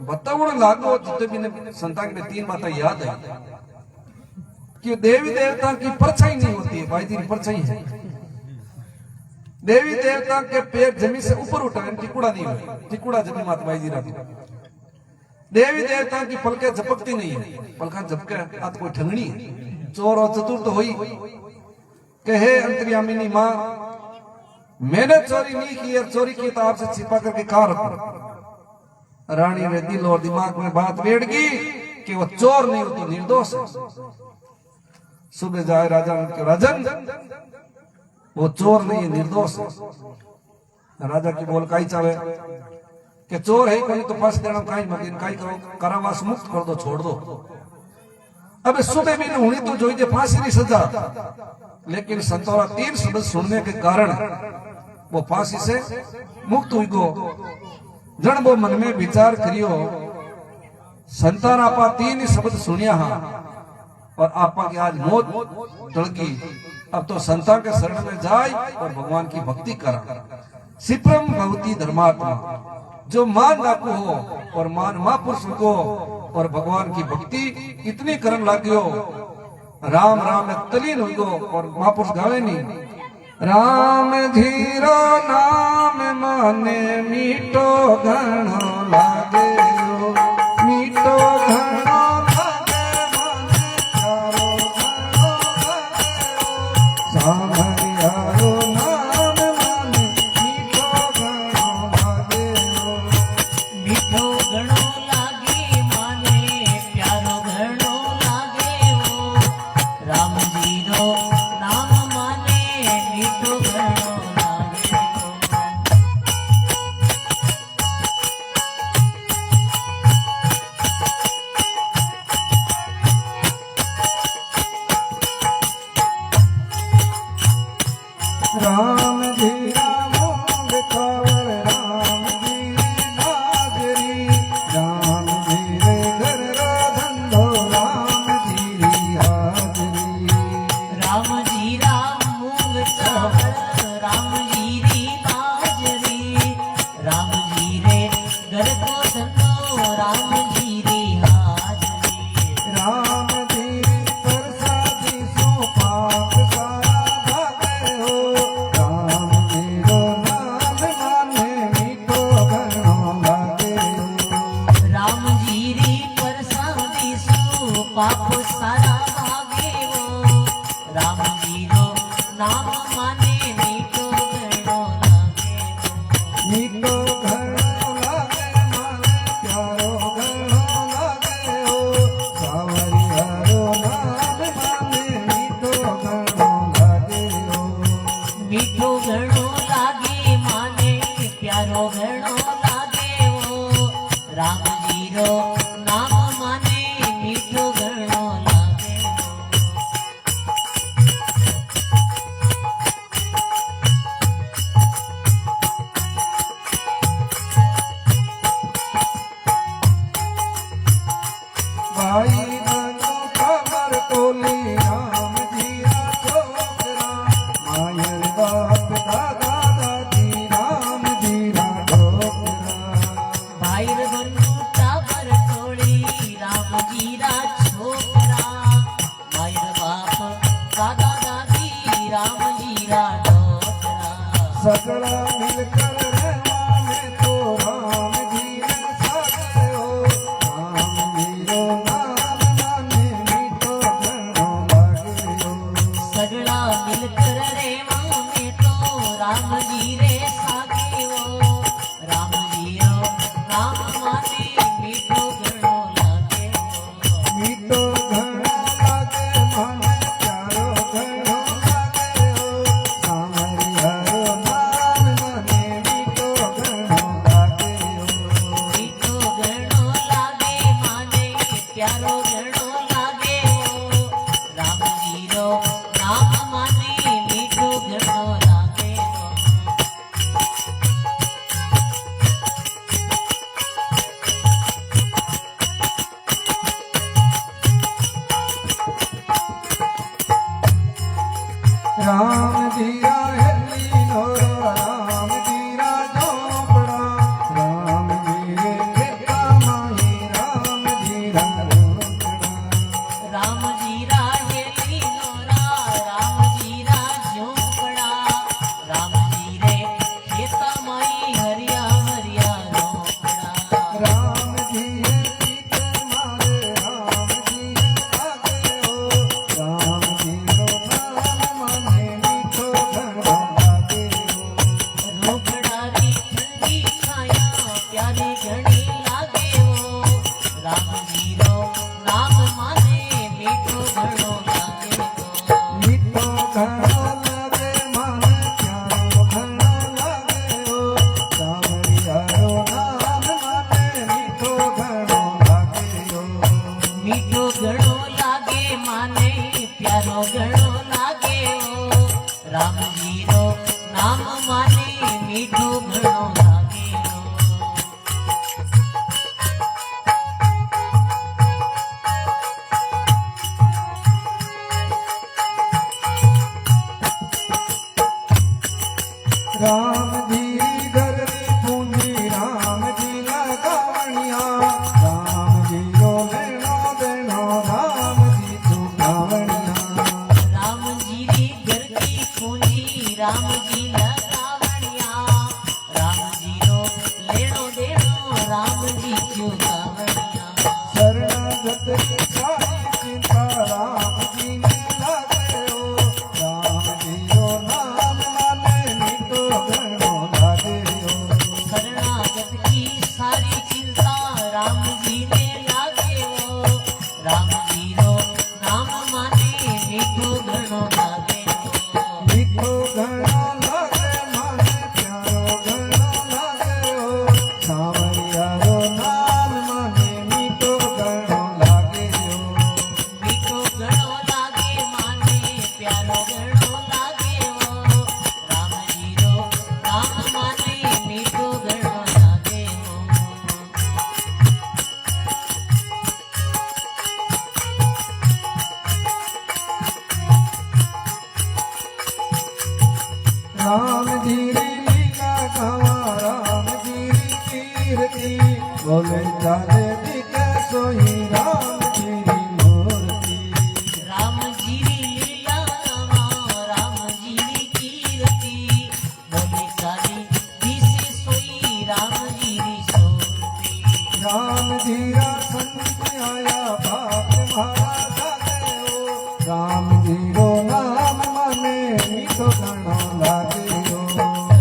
बताओ लागो जितने भी संतान में 3 बातें याद है कि देवी देवता की परछाई नहीं होती है भाई जी परछाई है देवी देवता के पैर जमीन से ऊपर उठाए, टिकुड़ा नहीं हुए, टिकुड़ा जमीन मात बाई जी रखी। देवी देवता की पलकें झपकती नहीं है, पलका झपके हाथ कोई ठंगनी चोर और चतुर तो हुई कि हे अंतर्यामिनी मां, मैंने चोरी नहीं की और चोरी की तो आपसे छिपा करके कहा रखो। रानी ने दिल और दिमाग में बात बैठ गई कि वो चोर नहीं, वो तो निर्दोष है। सुबह जाए राजा के राजन, वो चोर नहीं है, निर्दोष है। राजा की बोल काई चाहे कि चोर है कोई तो फांसी देना काई मत, काई करो, कारावास मुक्त कर दो, छोड़ दो। अब सुबह भी हुई तो जो फांसी की सजा, लेकिन संतोरा 3 शब्द सुनने के कारण वो फांसी से मुक्त हुई गो। जन वो मन में विचार करियो, संतान आपा 3 ही शब्द सुनिया हाँ और आपा की आज मौत टल गई। अब तो संतान के शरण में जाए और भगवान की भक्ति करा। सिप्रम भवती धर्मात्मा, जो मान डाकू हो और मान महापुरुष को और भगवान की भक्ति इतनी करन लाग्यो, राम राम में तलीन हुई गो। और महापुरुष गावे नहीं, राम धीरो नाम माने मीठो घणो लागे, मीठो घणो लागे माने चारो घणो लागे, सामरियारो नाम माने मीठो घणो लागे, मीठो घणो लागे माने प्यारो घणो लागे वो, राम जी रो नाम माने मीठो घणो लागे वो। राम जी राम कावर, राम जी नागरी, राम जी रे घर रा धंधो, राम जी री हाजरी। राम जी राम मूंग चावल, राम जी री बाजरी, राम जी रे घर को धंधो, राम जी री हाजरी। राम जी प्रसादी सो पाप सारा भागे हो, राम जी रो नाम माने मीठो घणो लागे हो। राम जी री परसादी सु पाप सारा भागे वो, राम जी रो नाम माने मीठो घणो लागे वो। मीठो घणो लागे माने प्यारो घणो लागे हो, सावरियारो नाम माने मीठो घणो लागे हो। मीठो घणो लागे माने प्यारो घणो लागे वो, राम जी रो नाम माने मीठो घणो लागे वो। भाई बनो कमर टोली, राम जी रा छोकरा, मायर बाप दादा दादी, राम जी रा ढोकरा। भाई बन्नू टाबर टोली, राम जी रा छोकरा, मायर बाप दादा दादी, राम जी रा डोकरा। सगड़ा मिलकर रहवा में तो राम जी ने साथे हो, राम जी रो नाम माने मीठो घणो लागे हो। सगड़ा मिलकर रेवा में तो राम जी रे सागे वो, राम जी रो नाम माने मीठो घणो लागे वो। मीठो घणो लागे माने प्यारो घणो लागे हो, सामरियारो नाम माने मीठो घणो लागे हो। मीठो घणो लागे माने प्यारो घणो लागे वो, राम जी रो नाम माने मीठो घणो लागे वो। राम माने मीठो घणो लागे राम जी घर री पूंजी राम जी लगावणिया राम जी रो लेनो देनो राम जी चुकावणिया राम जी री घर की पूंजी राम जी लगावणिया राम जी रो लेनो देनो राम जी चुकावणिया शरणागत की सारी चिंता राम जी ने लागे हो राम जी रो नाम माने मीठो घणो लागे हो शरणागत की सारी चिंता राम जी ने लागे हो राम जी रो नाम माने मीठो घणो लागे हो मीठो घणो लागे माने प्यारो घणो लागे हो सांवरिया रो नाम माने मीठो घणो लागे हो मीठो घणो लागे माने प्यारो घणो लागे हो राम जी रो नाम माने मीठो घणो लागे हो राम जी री लीला गावा राम जी री कीर्ति बोले चाले दिखे सोई राम जी री मूर्ति राम जी री लीला गावा राम जी री कीर्ति बोले सारी दिसे सोई राम जी री सोती राम जी रा संत आया बाप मारा जागे हो राम जी रो नाम माने मीठो घणो लागे हो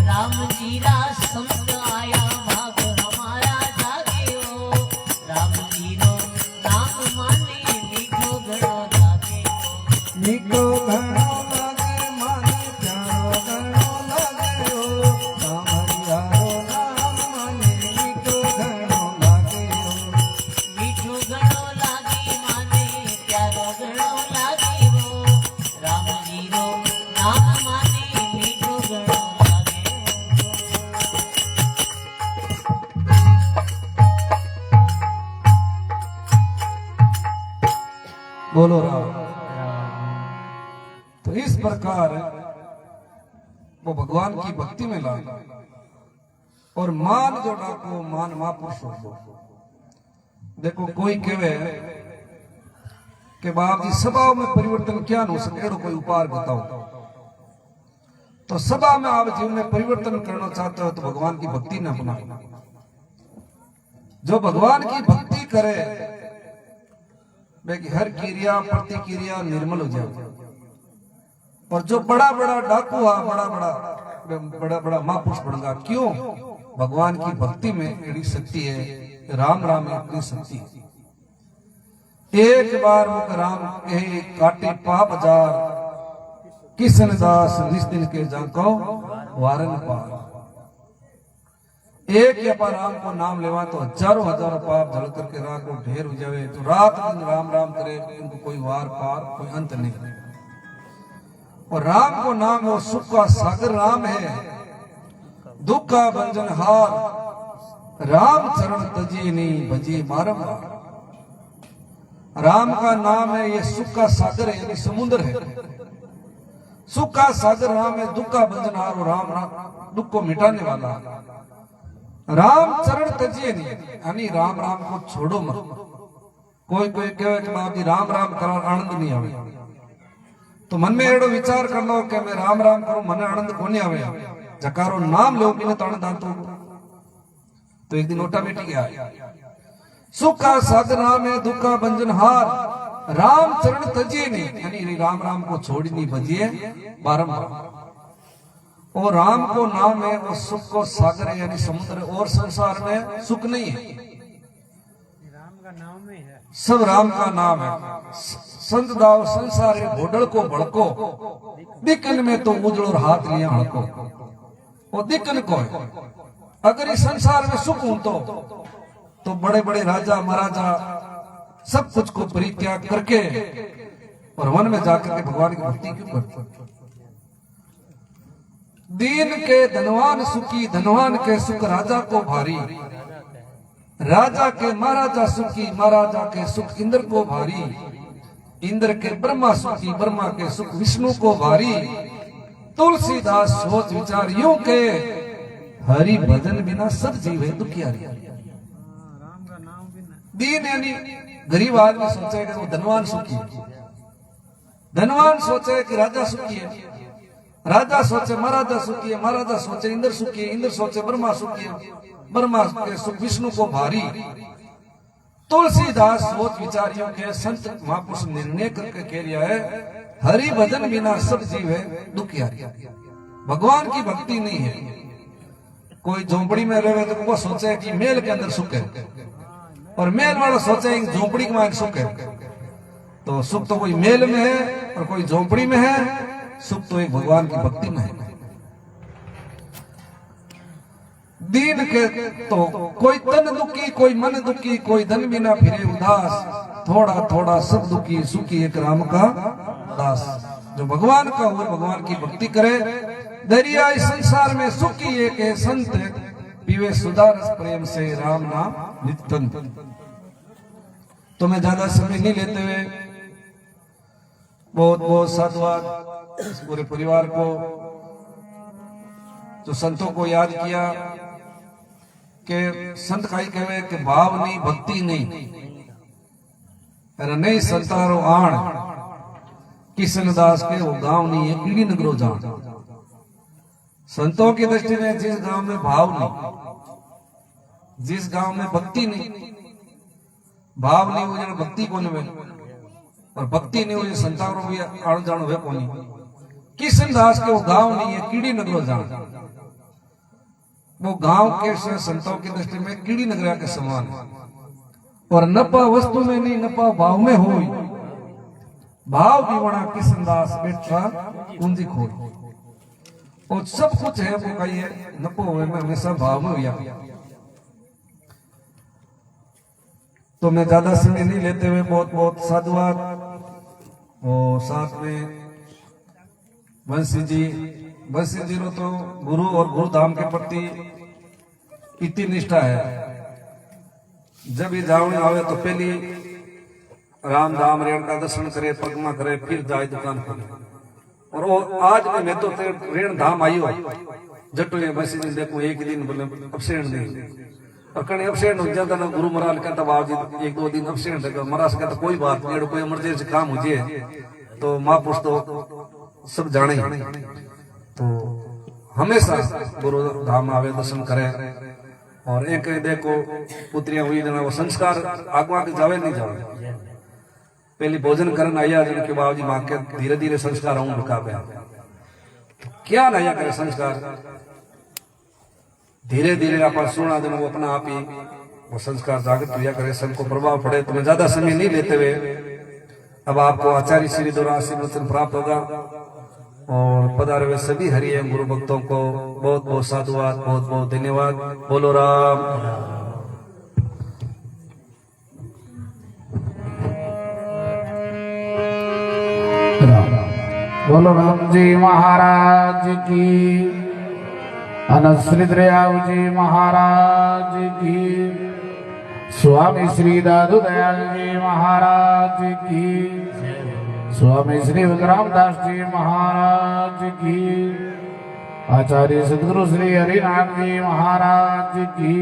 राम जी रा संत आया भाग हमारा जागे हो राम जी रो नाम माने मीठो घणो लागे हो मीठो घणो लागे माने प्यारो घणो लागे हो सांवरिया रो नाम माने मीठो घणो लागे हो मीठो घणो लागे माने प्यारो घणो लागे हो राम जी रो नाम माने मीठो घणो लागे हो बोलो राम तो इस प्रकार वो भगवान की भक्ति में लगा और मान जो डाको मान महापुरुषों को देखो कोई कहे कि बाप जी स्वभाव में परिवर्तन क्या हो सके एड़ो कोई उपाय बताओ तो सभा में आप जीवन में परिवर्तन करना चाहते हो तो भगवान की भक्ति न अपनाओ जो भगवान की भक्ति करे कि हर क्रिया प्रतिक्रिया निर्मल हो जाए और जो बड़ा बड़ा डाकू हुआ बड़ा बड़ा महापुरुष बनेगा क्यों भगवान की भक्ति में एड़ी शक्ति है राम राम में इतनी शक्ति है एक बार मुख राम कहे काटे पाप जार किशन दास निस्दिन के जाको वारन पार एक या पर राम को नाम लेवा तो हजारों हजारों पाप जल करके रात को ढेर हो जावे तो रात दिन राम राम करे इनको कोई वार पार कोई अंत नहीं और राम को नाम वो सुख का सागर राम है दुख का भंजन हार राम चरण तजी नहीं भजी बारंबार राम का नाम है ये सुख का सागर है यानी समुद्र है सुख का सागर राम है दुख का भंजन हार और राम दुख को मिटाने वाला राम चरण तजिए नहीं यानी राम राम को छोड़ो मत कोई कोई कहे कि बाप जी राम राम करो आनंद नहीं आवे तो मन में एड़ो विचार कर लो कि मैं राम राम करूं मन आनंद को नहीं आवे जकारो नाम लो बिना तो आनंद आतो तो एक दिन ऑटोमेटिक आ सुख का सागर राम है दुख का भंजन हार राम चरण तजिए नहीं यानी राम राम को छोड़ नहीं भजिए बारंबार और राम को नाम है वो सुख को सागर है यानी समुद्र और संसार में सुख नहीं है सब राम का नाम है संत दाव संसार है घोड़ल को भड़को दिक्कन में तो उजड़ और हाथ लिया हड़को वो दिक्कन को है अगर इस संसार में सुख हूं तो बड़े बड़े राजा महाराजा सब कुछ को परित्याग करके और वन में जाकर के भगवान की भक्ति क्यों करते दीन के धनवान सुखी, धनवान के सुख राजा को भारी। राजा के महाराजा सुखी, महाराजा के सुख इंद्र को भारी। इंद्र के ब्रह्मा सुखी, ब्रह्मा के सुख विष्णु को भारी। तुलसीदास सोच विचार यूं के, हरि भजन बिना सब जीव है दुखियारी। दीन यानी गरीब आदमी सोचे कि वो धनवान सुखी है, धनवान सोचे कि राजा सुखी है, राजा सोचे महाराजा सुखी है, महाराजा सोचे इंद्र सुखी है, इंद्र सोचे ब्रह्मा सुखी है, ब्रह्मा के सुख विष्णु को भारी। तुलसीदास सोच विचारियों के संत महापुरुष निर्णय करके कह रहा है, हरि भजन बिना सब जीव है दुखियारी। भगवान की भक्ति नहीं है। कोई झोंपड़ी में रहे तो वो सोचे कि मेल के अंदर सुख है, और मेल वाला सोचे कि झोंपड़ी के अंदर सुख है। तो सुख तो कोई मेल में है और कोई झोंपड़ी में है, सुख तो एक भगवान की भक्ति में है। दीन के तो कोई तन दुखी, कोई मन दुखी, कोई धन बिना फिरे उदास। थोड़ा थोड़ा सब दुखी, सुखी एक राम का दास। जो भगवान का हो भगवान की भक्ति करे। दरिया इस संसार में सुखी एक है संत, पीवे सुधारस प्रेम से राम नाम नित्यं। तो मैं ज्यादा समय नहीं लेते हुए बहुत बहुत साधुवाद इस पूरे परिवार को, जो संतों को याद किया कि संत काई कहे कि भाव नहीं भक्ति नहीं, अरे नहीं संतारो आण किशन दास के वो गांव नहीं है पीढ़ी नगरो जान। संतों की दृष्टि में जिस गांव में भाव नहीं, जिस गांव में भक्ति नहीं, भाव नहीं हो भक्ति को नहीं, और भक्ति नहीं हो संतारो भी आण जान हुए कोनी। किशन दास के वो गांव नहीं है कीड़ी नगरो जान। वो गांव के संतों की दृष्टि में कीड़ी नगरा के समान है। और नपा वस्तु में नहीं, नपा भाव में हो। भाव दीवाना किशन दास बैठा कुंजी खोल, और सब कुछ है वो कहिए नपो हुए में हमेशा भाव में हुआ। तो मैं ज्यादा समय नहीं लेते हुए बहुत बहुत साधुवाद, और साथ में बंसी जी रो तो गुरु और गुरु धाम के प्रति इतनी निष्ठा है। जब ये जावने आवे तो पहली राम धाम रेण का दर्शन करे, पगमा करे, फिर जाए दुकान पर। और वो आज मैं तो रेण धाम आई हो जटो ये बंसी जी देखो एक दिन बोले अपसेण नहीं, और कहीं अपसेण हो जाता ना गुरु महाराज कहता बाबू जी एक दो दिन अपसेण देगा। महाराज कहता कोई बात नहीं, कोई इमरजेंसी काम हो जाए तो महापुरुष तो सब जाने। तो हमेशा गुरु धाम आवे दर्शन करे। और एक देखो पुत्रियां हुई जना वो संस्कार आगवा के जावे नहीं जावे, पहले भोजन करन आया जन के बाबू जी मां के धीरे धीरे संस्कार हूं लुका पे क्या नया करे संस्कार। धीरे धीरे अपन सुना जन वो अपना आप ही वो संस्कार जागृत हुआ करे, सबको प्रभाव पड़े। तो मैं ज्यादा समय नहीं लेते हुए अब आपको आचार्य श्री द्वारा आशीर्वचन प्राप्त होगा। और पधारे हुए सभी हरिएम गुरु भक्तों को बहुत बहुत साधुवाद, बहुत बहुत धन्यवाद। बोलो राम। बोलो राम जी महाराज की, अनश्री दयाल जी महाराज की, स्वामी श्री दादू दयाल जी महाराज की, स्वामी श्री विक्रामदास जी महाराज की, आचार्य सदगुरु श्री हरिनाथ जी महाराज की,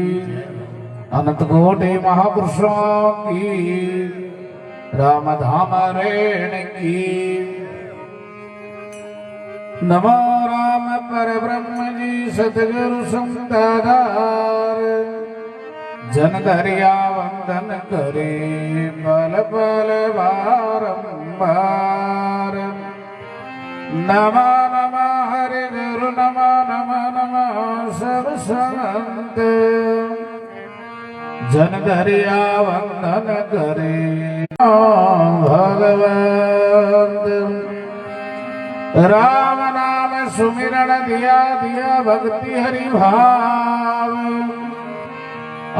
अनंत कोटि महापुरुषों की, राम धाम रेण की। नमो राम पर ब्रह्म जी सतगुरु संताधार, जन दरिया वंदन करे पल पल बारंबार। नमः नमः हरि गुरु नमः नमः नमः सब संत, जन दरिया वंदन करे भगवंत। राम नाम सुमिरन दिया दिया भक्ति हरि भाव,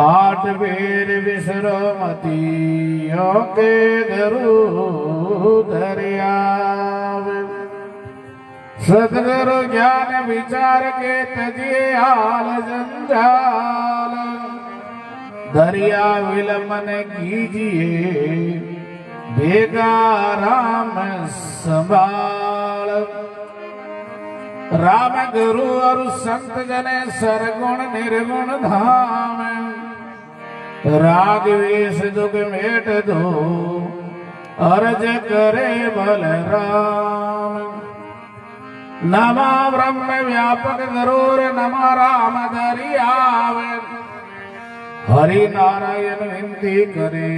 आठ बेर विसरो मतियों के धरू दरियाव। सदगुरु ज्ञान विचार के तजिए हाल जंजाल दरिया विलमन कीजिए भेगा राम संभाल राम गुरु और संत जने सरगुण निर्गुण धाम राग वेश दुख मेट दो अर्ज करे बलराम नमा ब्रह्म व्यापक गरुर नमा राम दरियावे हरि नारायण विनती करे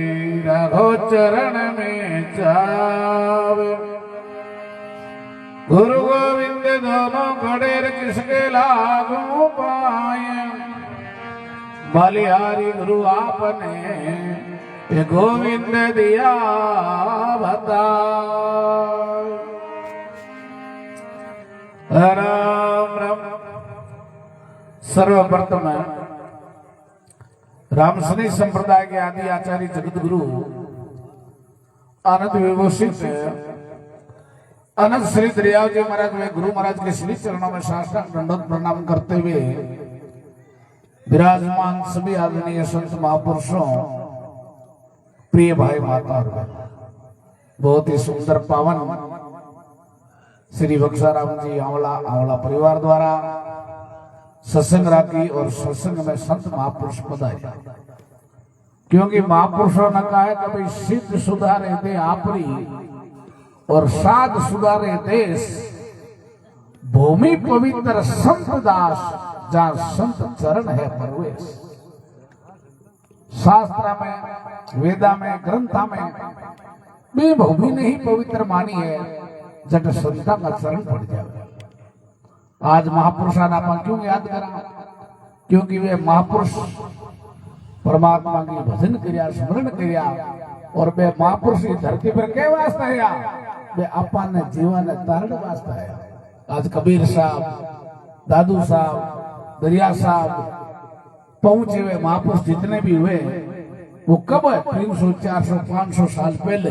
राघो चरण में जावे गुरु गोविंद दोनों खड़ेर किसके लागू पाए बलिहारी गुरु आपने ये गोविंद दिया बता राम राम। सर्वप्रथम रामसनी संप्रदाय के आदि आचार्य जगत गुरु आनंद विभूषित अनंत श्री दरियाव जी महाराज वे गुरु महाराज के श्री चरणों में साष्टांग दंडवत प्रणाम करते हुए विराजमान सभी आदरणीय संत महापुरुषों, प्रिय भाई माता और बहुत ही सुंदर पावन श्री बक्साराम जी आंवला परिवार द्वारा सत्संग राखी और सत्संग में संत महापुरुष पधारे, क्योंकि महापुरुषों ने कहा है कि भाई सिद्ध सुधारे दे आपरी और साध सुधारे देश भूमि पवित्र संत दास जहाँ संत चरण है परवेश। शास्त्र में वेदा में ग्रंथा में भी भूमि ने ही पवित्र मानी है जट संता का चरण पड़ जाए। आज महापुरुषा नाम क्यों याद करा? क्योंकि वे महापुरुष परमात्मा की भजन क्रिया स्मरण क्रिया और वे महापुरुष की धरती पर क्या वास्ता है? वे अपन जीवन तारण वास्ता है। आज कबीर साहब, दादू साहब, दरिया साहब पहुंचे हुए महापुरुष जितने भी हुए वो कब है? 300, 400, 500 साल पहले।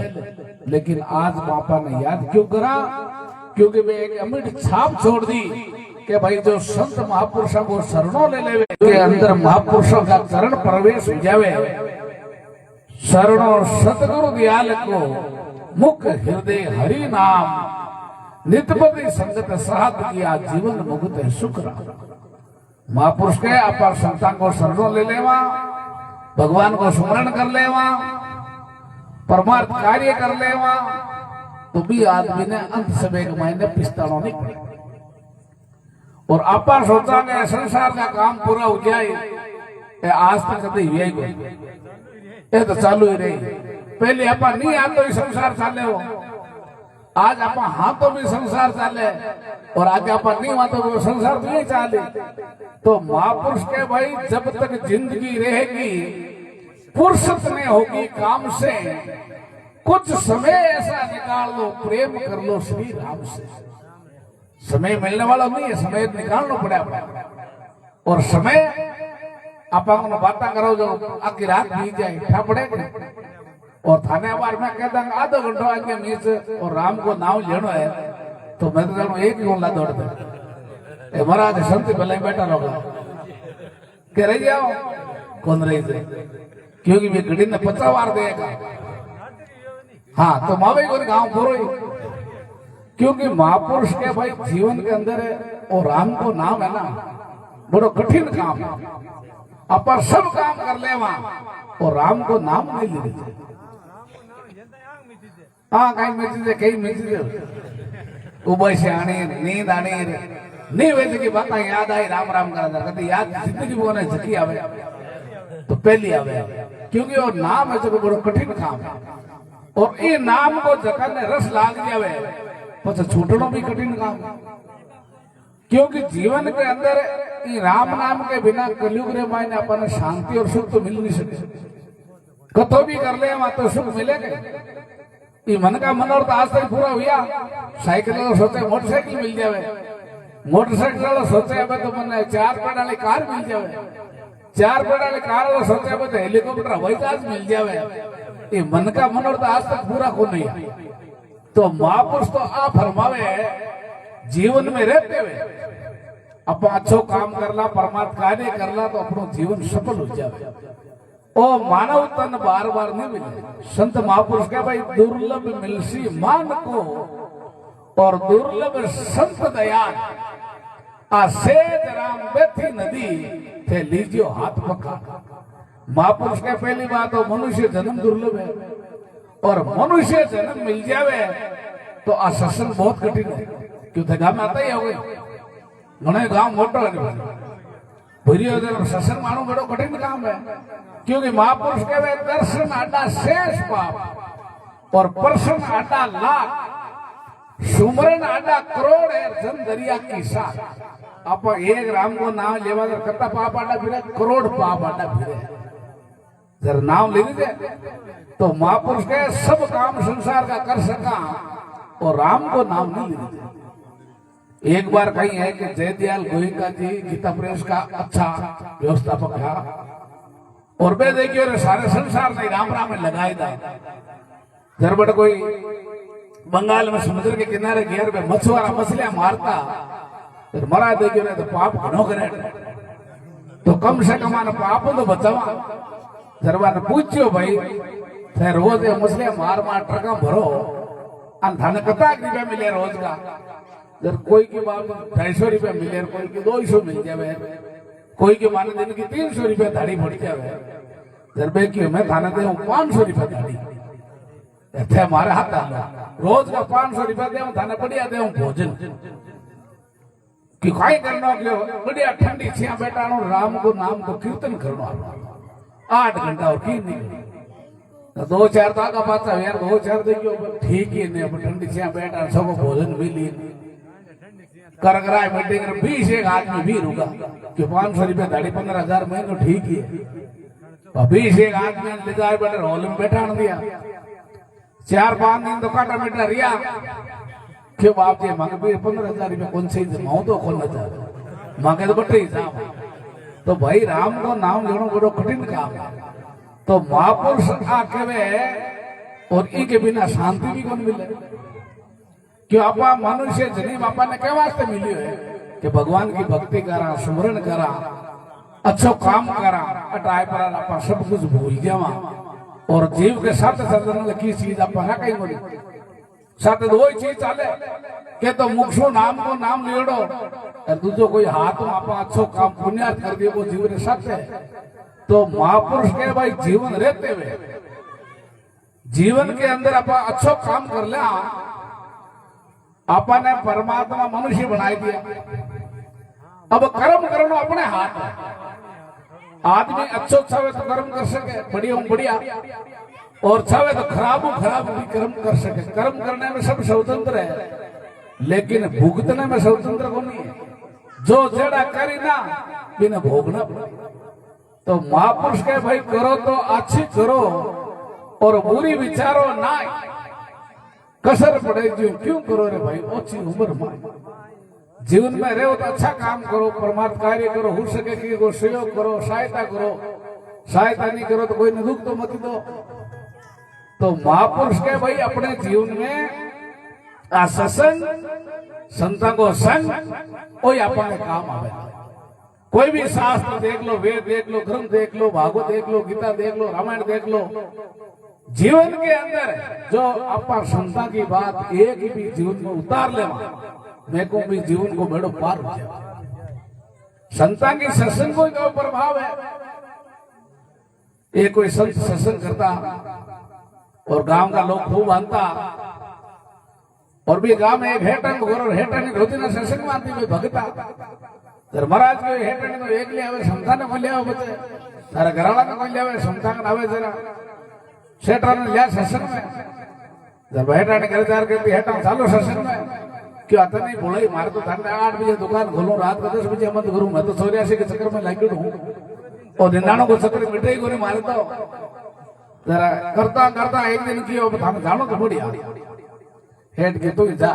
लेकिन आज बापा ने याद क्यों करा? क्योंकि वे एक अमिट छाप छोड़ दी कि भाई जो संत महापुरुषों को शरणों ले लेवे के अंदर महापुरुषों का चरण प्रवेश हो जावे। शरणों सतगुरु दयाल को मुख हृदय हरि नाम नित्यपति संगत साध किया जीवन मुक्त सुख रहा। महापुरुष के आप संतान को शरणों ले लेवा, भगवान को स्मरण कर लेवा, परमार्थ कार्य कर लेवा, तो भी आदमी ने अंत समय के महीने पिस्तानों नहीं पड़े। और आप सोचा कि संसार का काम पूरा हो जाए, आज तक कभी हुआ ही कोई, ये तो चालू ही रही। पहले आप नहीं आते ही संसार चाले हो, आज आप हाथों भी संसार चाले और आगे आप नहीं आते तो संसार नहीं चाले। तो महापुरुष के भाई जब तक जिंदगी रहेगी फुर्सत नहीं होगी काम से, कुछ समय ऐसा निकाल लो, प्रेम कर लो श्री राम से। समय मिलने वाला नहीं है, समय निकालना पड़ेगा। और समय आप बात करो जो आखिर रात बीत जाए क्या पड़ेगा। और थाने बार में कहता आधा घंटा आगे मीच और राम को नाम लेना है तो मैं तो जानू एक ही गोला दौड़ दे महाराज संत पहले बैठा रहोगा कह रही जाओ कौन रही थे, क्योंकि वे गड़ी ने 50 बार देगा। हाँ तो मावे को गांव पूरा ही, क्योंकि महापुरुष के भाई जीवन के अंदर है और राम को नाम है ना बड़ो कठिन काम है। अपन सब काम कर ले वहां और राम को नाम नहीं ले लेते। हाँ कहीं मिलती कहीं मिलती उबई से आने नींद आने नहीं वैसे की बात याद आई राम राम करा कहते याद जिंदगी वो झकी आवे तो पहली आवे, क्योंकि वो नाम है जो बड़ो कठिन काम है। और ये नाम को जगह ने रस लाग जावे पछ छूटना भी कठिन काम है। क्योंकि जीवन के अंदर राम नाम के बिना कलयुग रे मायने अपन शांति और सुख तो मिल नहीं सके। कतो भी कर ले वहां तो सुख मिलेगा। ये मन का मनोरथ आज तक पूरा हुआ। साइकिल वाला सोचे मोटरसाइकिल मिल जावे, मोटरसाइकिल वाला सोचे अब तो मन 4 पैर वाली कार मिल जावे, 4 पैर वाली कार वाला सोचे अब तो हेलीकॉप्टर हवाई जहाज मिल जावे। ये मन का मनोरथ आज तक पूरा को नहीं। तो महापुरुष तो आप फरमावे जीवन में रहते हुए अपन अच्छो काम करला, परमात्मा कार्य करला तो अपनो जीवन सफल हो जाए। ओ मानव तन बार बार नहीं मिले। संत महापुरुष के भाई दुर्लभ मिलसी मान को और दुर्लभ संत दयाल आ सेज राम बेथी नदी थे लीजियो हाथ पका। महापुरुष के पहली बात तो मनुष्य जन्म दुर्लभ है और मनुष्य जन्म मिल जावे तो आ सत्संग बहुत कठिन है। क्यों थे गांव में आता ही हो गई घने गांव मोटो है भूरी सत्संग मानो बड़ो कठिन काम है। क्योंकि महापुरुष कहवे दर्शन आटा शेष पाप और प्रश्न आटा लाख सुमरन आटा करोड़ है जन दरिया की साथ। आप एक राम को नाम लेवा कत्ता पाप आटा फिरे करोड़ पाप आटा फिरे जर नाम ले लीजिए तो महापुरुष के सब काम संसार का कर सका और राम को नाम नहीं ले लीजिए। एक बार कहीं है कि जयदयाल गोयंका जी गीता प्रेस का अच्छा व्यवस्थापक था और वे देखिए सारे संसार ने राम राम में लगाए था। जरबट कोई बंगाल में समुद्र के किनारे घेर में मछुआरा मछलियां मारता फिर मरा देखिए तो पाप घणो करे तो कम से कम आने पाप तो बचावा। जरबा ने पूछो भाई थे रोज मछलियां मार मार ट्रका भरो अन थाने कता रुपया मिले रोज का। जर कोई की बात 250 रुपया मिले, कोई की 200 मिल जावे, कोई के माने दिन की 300 रुपया दाढ़ी पड़ जावे। जर बेकी मैं थाने दे 500 रुपया दाढ़ी थे हमारे हाथ आला रोज का 500 रुपया दे थाने बढ़िया दे भोजन कि काई करनो क्यों बढ़िया ठंडी छिया बैठा राम को नाम को कीर्तन करनो 8 घंटा और की नहीं 2-4 ताका पाचा यार 2-4 देखियो ठीक ही नहीं ठंडी छिया बैठा सबको भोजन मिली करगराय मीटिंग में 20 एक आदमी भी रुका कि 500 रुपया दाढ़ी 15,000 महीनों ठीक ही है। 20 एक आदमी ले जाए बैठे हॉल में बैठा दिया 4-5 दिन तो काटा मीटा रिया क्यों बाप जी मांगे भी 15,000 रुपया कौन से माऊ तो कौन न मांगे तो बटे हिसाब। तो भाई राम को नाम लेना बड़ो कठिन काम है। तो महापुरुष आके वे और इनके बिना शांति भी कौन मिले। क्यों आपा मनुष्य जनी बापा ने क्या वास्ते मिली है कि भगवान की भक्ति करा, सुमरण करा, अच्छो काम करा, अटाए पर आपा सब कुछ भूल जावा और जीव के साथ सदन की चीज आपा है कहीं बोली साथ दो ही चीज चाले के तो मुक्षो नाम को नाम लेड़ो और दूसरो कोई हाथ में आपा अच्छो काम पुण्यार्थ कर दिए वो जीव के साथ है। तो महापुरुष के भाई जीवन रहते हुए जीवन के अंदर आपा अच्छो काम कर ले आपा ने परमात्मा मनुष्य बनाई दिया। अब कर्म करना अपने हाथ है। आदमी अच्छो छावे तो कर्म कर सके बढ़िया और छावे तो खराब भी कर्म कर सके। कर्म करने में सब स्वतंत्र है लेकिन भुगतने में स्वतंत्र को नहीं है। जो जेड़ा करी ना बिना भोगना पड़े। तो महापुरुष के भाई करो तो अच्छी करो और बुरी विचारो ना कसर पड़े जो क्यों करो रे भाई ओछी उम्र में जीवन में रहो तो अच्छा काम करो, परमात्मा कार्य करो, हो सके कि को सहयोग करो, सहायता करो। सहायता नहीं करो तो कोई न दुख तो मत दो। तो महापुरुष के भाई अपने जीवन में आ सत्संग संता को संग वही अपने काम आवे। कोई भी शास्त्र देख लो, वेद देख लो, ग्रंथ देख लो, भागवत देख लो, गीता देख लो, रामायण देख लो, जीवन के अंदर जो अपा संता की बात एक भी जीवन में उतार ले मैं को भी जीवन को बड़ो पार हो जाए। संता की सत्संग को का प्रभाव है। एक कोई संत सत्संग करता और गांव का लोग खूब आनता और भी गांव में एक हेटन हेटन होती ना सत्संग मानती में भगता महाराज के हेटन को एक लिया समता ने बोलिया बचे तारा घराला ने बोलिया समता का नावे जरा सेठा ने लिया सत्संग में जब हेटा ने घर तैयार करती हेटा चालो सत्संग में क्यों आता नहीं बोला ही मारे तो ठंडे 8 बजे दुकान खोलूं रात को 10 बजे मत करूं मैं तो 84 के चक्कर में लग हूं और 99 को चक्कर मिठाई को नहीं मारे तो जरा करता करता एक दिन की अब हम जानो तो बढ़िया हेट के तो जा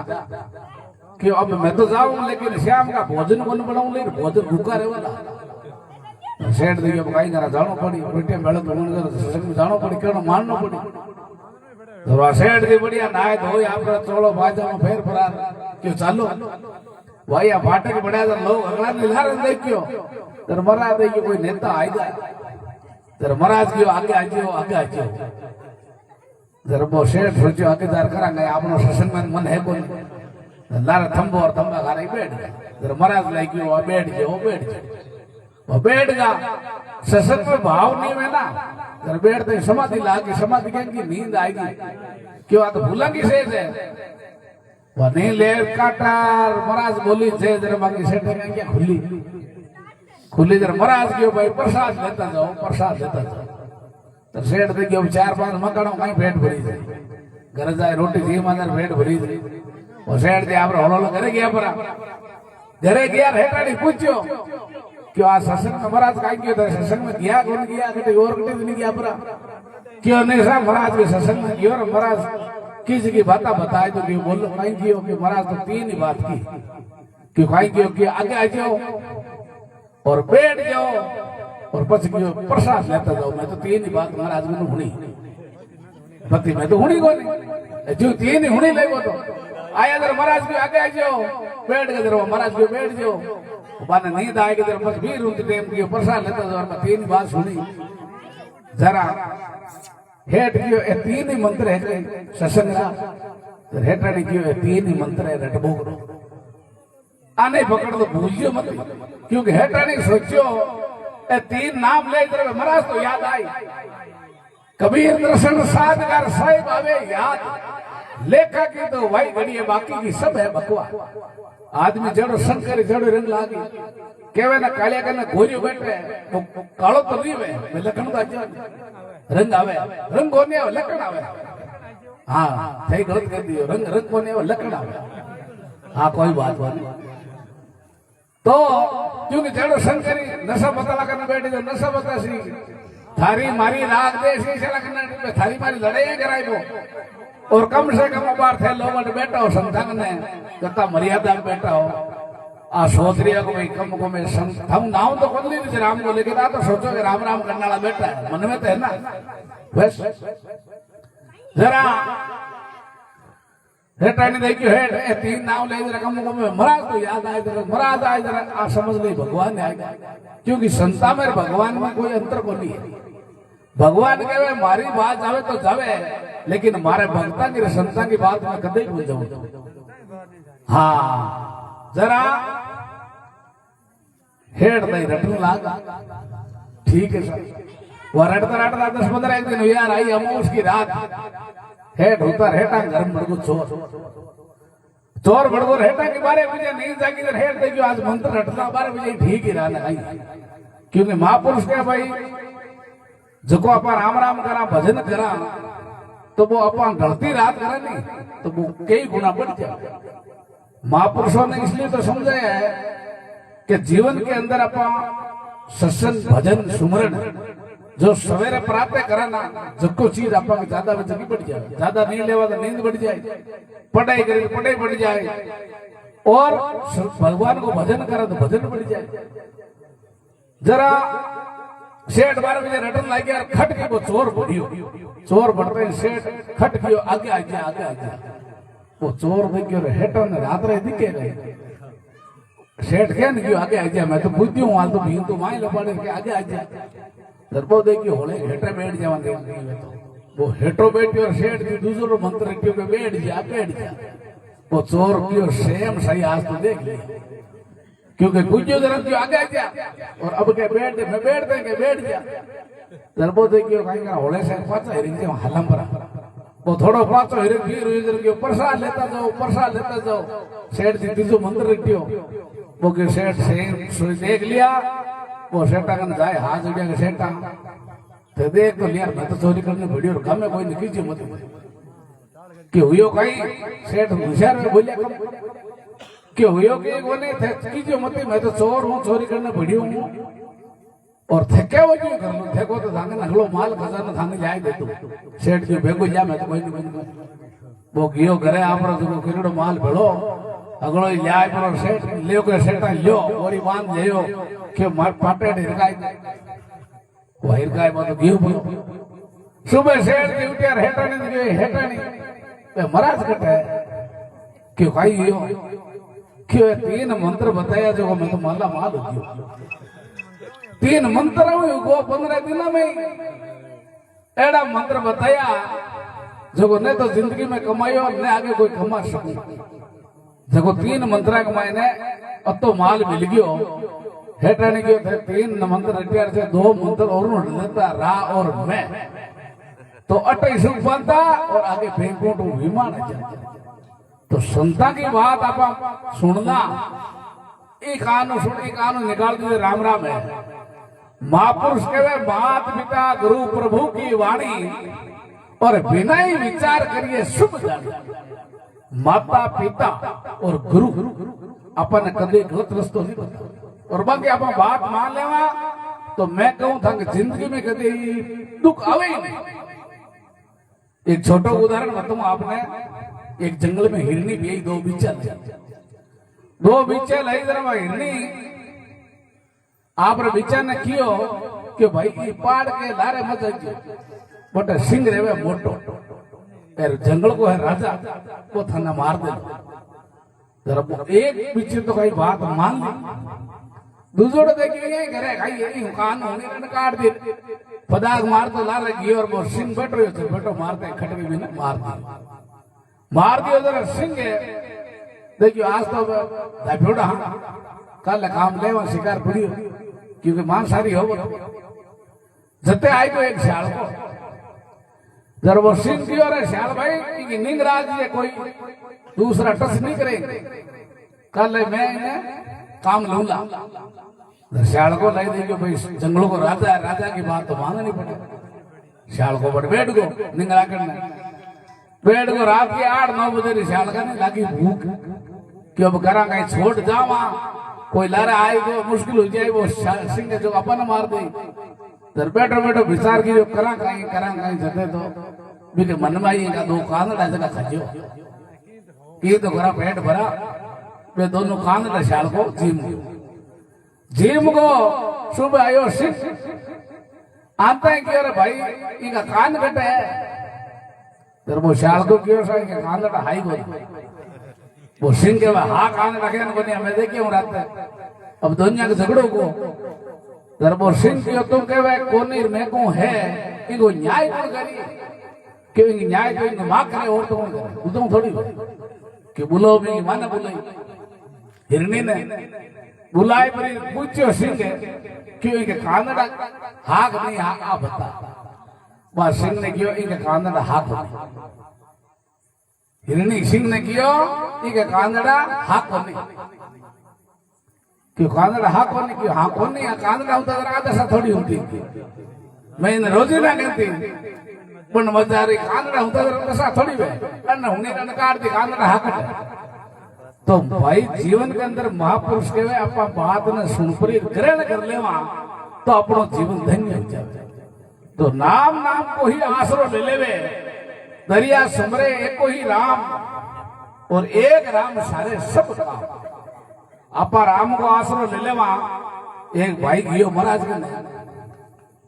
कि अब मैं तो जाऊं लेकिन श्याम का भोजन कौन बनाऊं लेकिन भोजन भूखा रहे वाला सेठ देखिए अब कहीं करा जानो पड़ी बेटे मेले तो मन कर सत्संग में जानो पड़ी क्यों माननो पड़ी तो सेठ जी बढ़िया नहाए धोए आपने चोलो बाजा में फेर फरार क्यों चालो भाई आ फाटक बढ़िया तो लोग अगला निधार देखियो तर मरा देखियो कोई नेता आएगा तर महाराज क्यों आगे आजियो जरा वो सेठ सोचो आगे दार करांगे आपनो सत्संग में मन है कोई लारा थंबो और थंबा खाने बैठ गया जरा महाराज लाइक वो बैठ गया सत्संग में भाव नहीं है ना जरा बैठते समाधि लागी समाधि की नींद आएगी क्यों आ तो भूलेंगी से वो नहीं ले काटार महाराज बोली से जरा बाकी सेठ में क्या खुली जरा महाराज क्यों भाई प्रसाद लेता जाओ तो सेठ देखियो 4-5 मकानों कहीं पेट भरी जाए घर जाए रोटी घी मांदर पेट भरी जाए वो सेठ जी आप होलो घरे गया रेटाड़ी पूछो क्यों आ सत्संग में महाराज कहीं गयो तो सत्संग में गया कौन गया कटे और कटे नहीं गया परा क्यों नहीं साहब महाराज के सत्संग में गयो महाराज किसी की बात बताए तो क्यों बोलो कहीं गयो कि महाराज तो 3 ही बात की क्यों कहीं गयो कि आगे आ जाओ और बैठ जाओ और પછી ગયો પ્રસાદ લેતા જાઓ मैं तो 3 ही बात महाराज में हुणी भक्ति में तो हुणी कोनी जो 3 ही हुणी लेगो तो आया जरा महाराज के आगे आ जाओ बैठ गए जरा महाराज के बैठ जाओ बाने नींद आएगी जरा बस 20 रूम टाइम की प्रसाद लेता जाओ मैं 3 ही बात सुनी जरा हेट गयो ए 3 ही मंत्र है सत्संग रा हेटानी गयो ए 3 ही मंत्र है रटबो आने पकड़ तो भूलियो मत क्योंकि हेटानी सोचो 3 नाम ले इधर महाराज तो याद आई कबीर दर्शन साधगार साहिब आवे याद लेखा की तो भाई घड़िए बाकी की सब है बकवा आदमी जड़ो शंकर जड़ो रंग लागी केवे ना कालिया करने घोरियो बैठे वो कालो तो नहीं वे लखन का रंग आवे रंग कोने आवे लखन आवे हाँ थे गलत कर दियो रंग कोने आवे लखन आवे हाँ कोई बात नहीं तो क्योंकि जड़ो शंकरी नशा बता करने बैठे जो नशा बता सी थारी मारी राग दे सी चला करने थारी मारी लड़ाई कराई वो और कम से कम बार थे लोग बैठा हो संतान ने कता मर्यादा में बैठा हो आ सोच रही को भाई कम को में हम नाम तो खुद नहीं राम को लेके तो सोचो कि राम राम करने वाला बैठा है मन में तो है ना बस जरा हेटानी देखियो हेट ए 3 नाम ले जरा कम में महाराज तो याद आए जरा महाराज आए जरा आ समझ ले भगवान ने आएगा क्योंकि संता में भगवान में कोई अंतर को नहीं है भगवान कहे मारी बात जावे तो जावे लेकिन मारे भक्ता की संता की बात में कदे भूल जाऊं हाँ जरा हेट दई रटन लागा ठीक है सर वो रटता 10-15 दिन यार आई अमोस की रात हेट उतर हेटा घर बड़गो चोर बड़गो हेटा के बारे मुझे नींद जागी इधर हेट देखियो आज मंत्र रटता बारे मुझे ठीक ही रहना आई क्योंकि महापुरुष के भाई जको अपन राम राम करा भजन करा तो वो अपन ढलती रात करे नहीं तो वो कई गुना बढ़ जाए महापुरुषों ने इसलिए तो समझाया है कि जीवन के अंदर अपन सत्संग भजन सुमरण जो सवेरे प्रातः कराना जको चीज आपा ज्यादा जगी बढ़ जाए ज्यादा नींद लेवा तो नींद बढ़ जाए पढ़ाई करे तो पढ़ाई बढ़ जाए और भगवान को भजन करा तो भजन बढ़ जाए जरा सेठ 12 बजे रटन लग गया खट के वो चोर बढ़ते सेठ खट के आगे आ गया वो चोर देखियो हेटो ने रात रे दिखे गए सेठ क्या नहीं आगे आ गया मैं तो बुद्धि हूँ हाल तो भी तो माई लपाड़े के आगे आ गया दरबो देखियो होले हेटे बैठ जावा दे तो वो हेटो बैठियो और सेठ की दूसरो मंत्र रखियो के बैठ जा वो चोर कियो सेम सही आज तो देख लिया क्योंकि गुज्जो जरा क्यों आगे आ गया और अब के बैठ जा दरबो देखियो कहीं का होले से पाचा हिरिंग के हलम पर वो थोड़ो पाचो हिरिंग फिर इधर के प्रसाद लेता जाओ सेठ जी तीसरो मंत्र रखियो वो के सेठ से देख लिया वो सेठा कन जाए हाथ उड़िया के सेठा तो देख तो यार मैं तो चोरी करने वीडियो और काम में कोई नहीं कीजिए मत कि हुयो कहीं सेठ होशियार में बोलिया कि हुयो के कोने कीजिए मत मैं तो चोर हूँ चोरी करने वीडियो हूँ और थके वो क्यों कर लो थको तो थाने नगलो माल खजाना थाने जाए दे तू सेठ जो भेगो जा मैं तो कोई नहीं वो गियो घरे आप जो किलो माल भेड़ो अगलो जाए पर सेठ लियो के सेठा लियो ओरी बांध लियो के मार पाटे हिरकाय वो हिरकाय में तो गियो बोलो सुबह शेर की उठिया हेटानी गई हेटानी महाराज कटे क्यों खाई हो क्यों 3 मंत्र बताया जो मैं तो माला माल हो गयो 3 मंत्र गो 15 दिन में एड़ा मंत्र बताया जो ने तो जिंदगी में कमायो ने आगे कोई कमा सकू जगो 3 मंत्र कमाए ने अतो माल मिल गयो हेटानी गयो थे 3 मंत्र रटियार से 2 मंत्र और लेता रा और मैं तो अटई सुख बनता और आगे बैंकों विमान तो संता की बात आप सुनना एक कानून सुन एक कानून निकाल दिए राम राम है महापुरुष कहे मात पिता गुरु प्रभु की वाणी और बिना ही विचार करिए शुभ जानी माता पिता और गुरु अपन कदे गलत रस्तो नहीं बता और बाकी आप बात मान लेवा तो मैं कहूं था कि जिंदगी में कदे दुख आवे ही नहीं। एक छोटा उदाहरण बताऊं आपने एक जंगल में हिरनी भी 2 बीचे लाई जरा हिरनी आप बीचा ने कियो कि भाई ई पाड़ के लारे मत बट सिंह रेवे मोटो यार जंगल को है राजा वो थाना मार दे जरा एक पीछे तो कई बात मान ली दूसरों देखिए करे खाई यही कान होने ने काट दे पदाग मार तो लारे गई और वो सिंह बैठो बैठो मारते खटके भी ना मार दियो जरा सिंह देखियो आज तो दाफोड़ा कल काम ले शिकार पड़ियो क्योंकि मांसाहारी हो जते आई तो एक शाल को जब वो सिंह की और शाल भाई कि निंग राज ये कोई दूसरा टच नहीं करेंगे कल मैं इन्हें काम लूंगा शाल को लाई देंगे भाई जंगलों को राजा है राजा की बात तो मांगनी पड़े शाल को बैठ गो निंगरा करना बैठ को रात के 8-9 बजे शाल का नहीं लगी भूख कि अब करा कहीं छोड़ जावा कोई लारा आए तो मुश्किल हो जाए वो सिंह जो अपन मार दे तर बैठो बैठो विचार की जो करा कहीं जते तो बिके मन में आई का 2 कांदड़ा जगह खजो ये तो करा पेट भरा वे दोनों कांदड़ा शाल को जीम को सुबह आयो सिंह आता है कि अरे भाई इनका कान कटे है तर वो शाल को क्यों सा इनका कांदड़ा हाई को वो सिंह के हाँ कान रखे को नहीं हमें देखे हूँ रात अब दुनिया के झगड़ों को तर वो सिंह क्यों तुम कहे कोनी मैं को है इनको न्याय कौन करी क्यों न्याय तो इनको माँ करे और तो कौन करे तुम थोड़ी कि बुलो में माना बुलाई हिरनी ने बुलाए पर पूछो सिंह क्यों इनके कानड़ा हाक नहीं आ बता वह सिंह ने क्यों इनके कानड़ा हाक नहीं हिरणी सिंह ने क्यों इनके कानड़ा हाक नहीं क्यों कानड़ा हाक नहीं क्यों हाक नहीं कानड़ा होता आधा सा थोड़ी होती मैं इन रोजी ना कहती पण मजारी कानड़ा होता दशा थोड़ी वे अन्ना होने का काट दी कानड़ा हाक तो भाई जीवन के अंदर महापुरुष के अपना बात ने सुनपरी ग्रहण कर लेवा तो अपनो जीवन धन्य हो जाए तो नाम नाम को ही आसरो ले लेवे दरिया सुमरे एक ही राम और एक राम सारे सब काम आपा राम को आसरो ले लेवा एक भाई गियो महाराज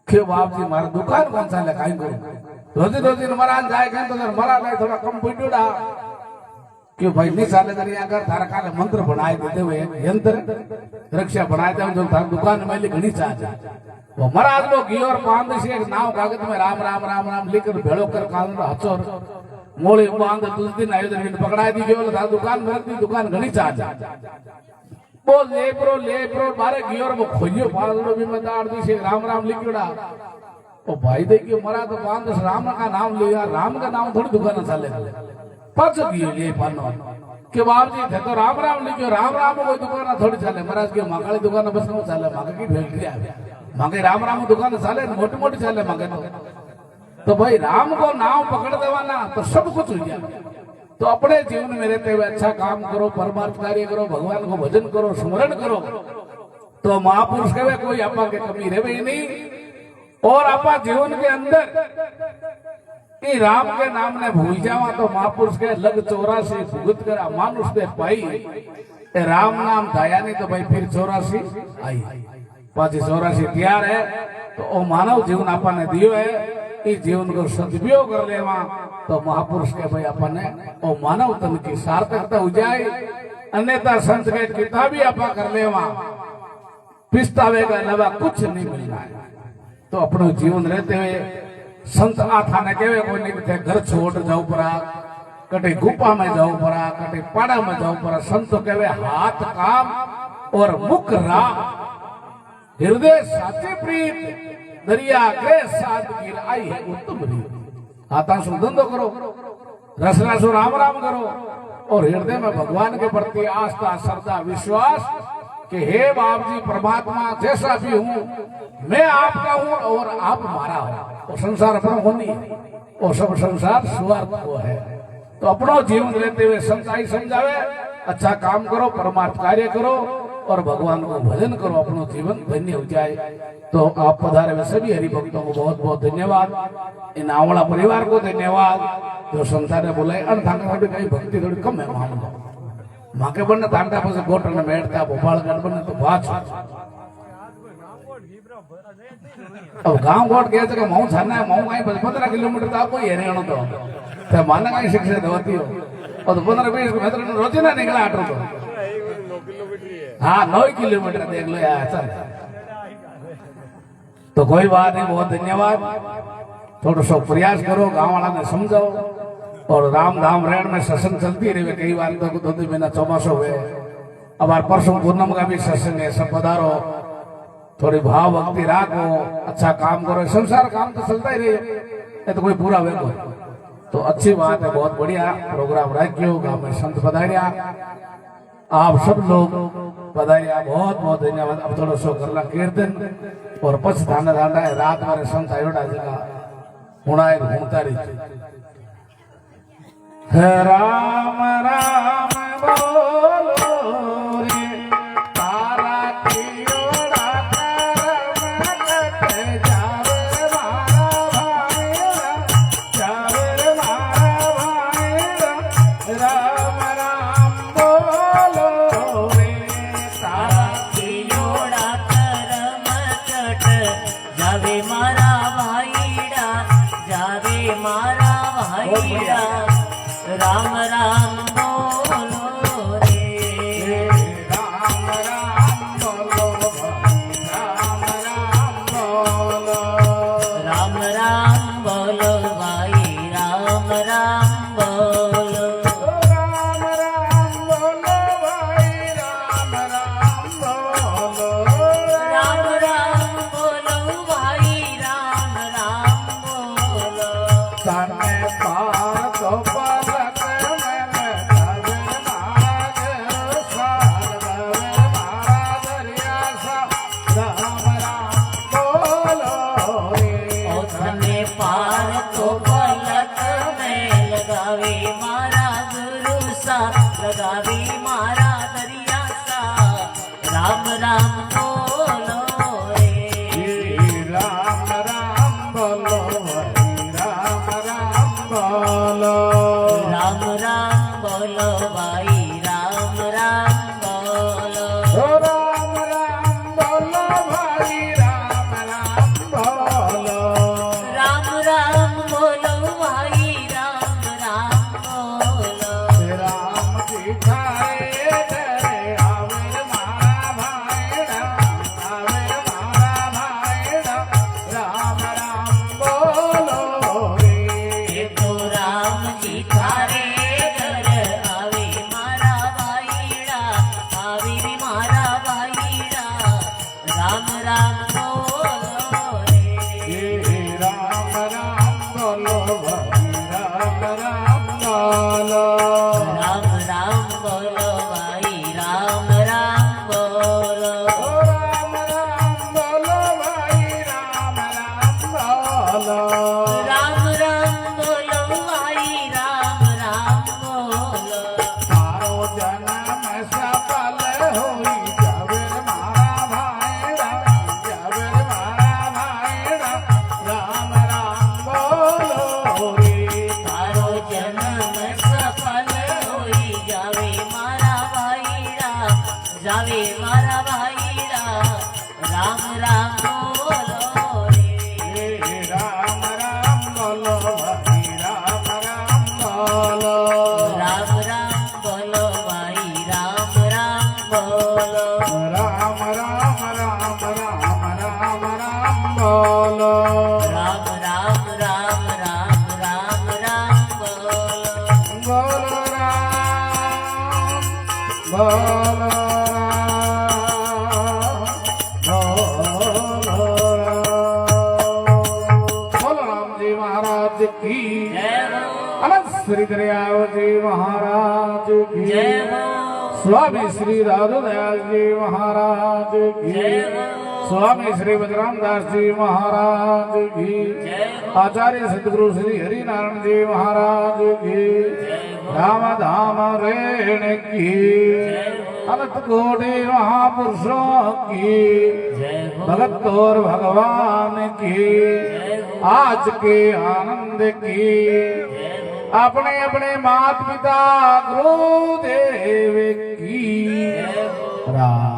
के बाप जी मारा दुकान कौन सा ले रोजी रोजी महाराज जाए तो महाराज थोड़ा कम पीटूड़ा क्यों भाई नहीं साले दरिया कर थारा काले मंत्र बनाए देते हुए यंत्र रक्षा बनाए थे जो थारा दुकान में घनी चाह वो महाराज को घी और बांध से एक नाव कागज में राम राम राम राम लिखकर भेड़ो कर कान हचोर मोड़े बांध दूसरे दिन आयोजन पकड़ाई दी गयो थारा दुकान में रखती दुकान घनी चाह वो ले प्रो मारे घी और वो खोइयो पालो भी मैं दाड़ दी से राम राम लिखड़ा ओ भाई देखियो महाराज तो बांध राम का नाम लिया राम का नाम थोड़ी दुकान चले पच दिए पानो के बाप जी थे तो राम राम लिखियो राम राम कोई दुकान थोड़ी चले महाराज के माकाली दुकान बस नहीं चले माके की फैक्ट्री आवे माके राम राम दुकान चले मोटी मोटी चले माके तो भाई राम को नाम पकड़ देवाना तो सब कुछ हो जाए तो अपने जीवन में रहते हुए अच्छा काम करो परमार्थ कार्य करो भगवान को भजन करो स्मरण करो तो महापुरुष कहे कोई आपा के कमी रहे ही नहीं और आपा जीवन के अंदर राम के नाम ने भूल जावा तो महापुरुष के लग 84 भुगत कर मानुष दे पाई राम नाम दाया नहीं तो भाई फिर 84 आई पाची 84 तैयार है तो ओ मानव जीवन आपा ने दियो है એ જીવન को सदुपयोग कर लेवा तो महापुरुष के भाई अपने ओ मानव तन की सार्थकता हो जाए अन्यथा संत के किताबी आपा कर लेवा पिस्तावे का अलावा कुछ नहीं मिलना है। तो अपनो जीवन रहते हुए संत आथा ने कहे कोई नहीं घर छोड़ जाओ परा कटे गुफा में जाओ परा कटे पाड़ा में जाओ परा संत कहे हाथ काम और मुख राम हृदय साचे प्रीत दरिया के साथ गिर आई है उत्तम रीत। हाथा सु धंधो करो रसना सु राम राम करो और हृदय में भगवान के प्रति आस्था श्रद्धा विश्वास कि हे बाप जी परमात्मा जैसा भी हूँ मैं आपका हूँ और आप हमारा हो। और संसार अपना होनी और सब संसार स्वार्थ को है। तो अपनो जीवन रहते हुए संताई समझावे अच्छा काम करो परमार्थ कार्य करो और भगवान को भजन करो अपनो जीवन धन्य हो जाए। तो आप पधारे हुए सभी हरिभक्तों को बहुत बहुत धन्यवाद। इन आवड़ा परिवार को धन्यवाद जो संता ने बुलाए अन थाना भी कहीं भक्ति थोड़ी कम है मान माँ के बनने तांटा पर गोट ने बैठता भोपालगढ़ बने तो बात अब गांव गोट गए तो मऊ छाना है मऊ कहीं 15 किलोमीटर तो आपको ये नहीं तो माना कहीं शिक्षा दवाती हो और 15-20 किलोमीटर रोजी ना निकला आटो तो हाँ 9 किलोमीटर देख लो यार चल तो कोई बात नहीं बहुत धन्यवाद। थोड़ा सा प्रयास करो गांव वाला ने समझाओ और राम धाम रेण में सत्संग चलती रही कई बार तो 2 महीना चौमासो हुए अब परसों पूर्णम का भी सत्संग है सब पधारो थोड़ी भाव भक्ति राखो अच्छा काम करो संसार काम तो चलता ही रहे ये तो कोई पूरा वे तो अच्छी बात है बहुत बढ़िया प्रोग्राम रखियो गाँव में संत पधारिया आप सब लोग पधारिया बहुत बहुत धन्यवाद। अब थोड़ा सो करना कीर्तन और पछ थाना दांडा है रात मारे संत आयोडा जगह हुणाए हुणतारी राम राम बोलो रे तारा कियोड़ा करम जावे मारा भाईरा जावे मारा भाईरा राम राम बोलो रे तारा कियोड़ा करम जावे मारा भाईड़ा जावे मारा भाईड़ा राम राम बोलो रे राम राम बोलो राम राम बोलो राम राम बोलो भाई राम राम बोलो राम राम बोलो भाई राम राम बोलो राम राम बोलो भाई राम राम बोलो तने पार तो पलक में जावे महाराज सार जावे महाराज दरिया सा राम राम बोलो रे ओ धने पार तो पलक में लगावे मारा गुरु सा लगावे मारा दरिया सा राम राम बोलो रे राम राम बोलो राम राम बोलो राम राम बोलो भाई राम राम बोलो राम राम बोलो भाई राम राम बोलो राम राम बोलो भाई राम राम बोलो राम जी खाए डरे आवे मारा भाई आवे मारा भाई राम राम बोलो रे तो राम जी थारे घर आवे मारा भाईड़ा आवे रे मारा भाईड़ा राम राम बोलो रे राम राम बोलो भाई राम राम बोलो राम राम बोलो भाई राम राम बोलो राम राम बोलो भाई राम राम बोलो राम राम बोलो भाई राम राम बोलो तारो जन्म सफल होई जावे मारा भाई जावे मारा भाई राम राम बोलो रे तारो जन्म सफल होई जावे मारा भाईड़ा जावे मारा भाईड़ा राम राम बोलो रे राम राम बोलो राम जी महाराज की जय हो अनंत श्री दरियाव जी महाराज की जय हो स्वामी श्री राधुदयाल जी महाराज की जय हो स्वामी श्री बजरंग दास जी महाराज की जय हो आचार्य सदगुरु श्री हरिनारायण जी महाराज की राम धाम रेण की अनंत कोटि महापुरुषों की जय हो भगत और भगवान की आज के आनंद की अपने अपने माता पिता गुरुदेव की राम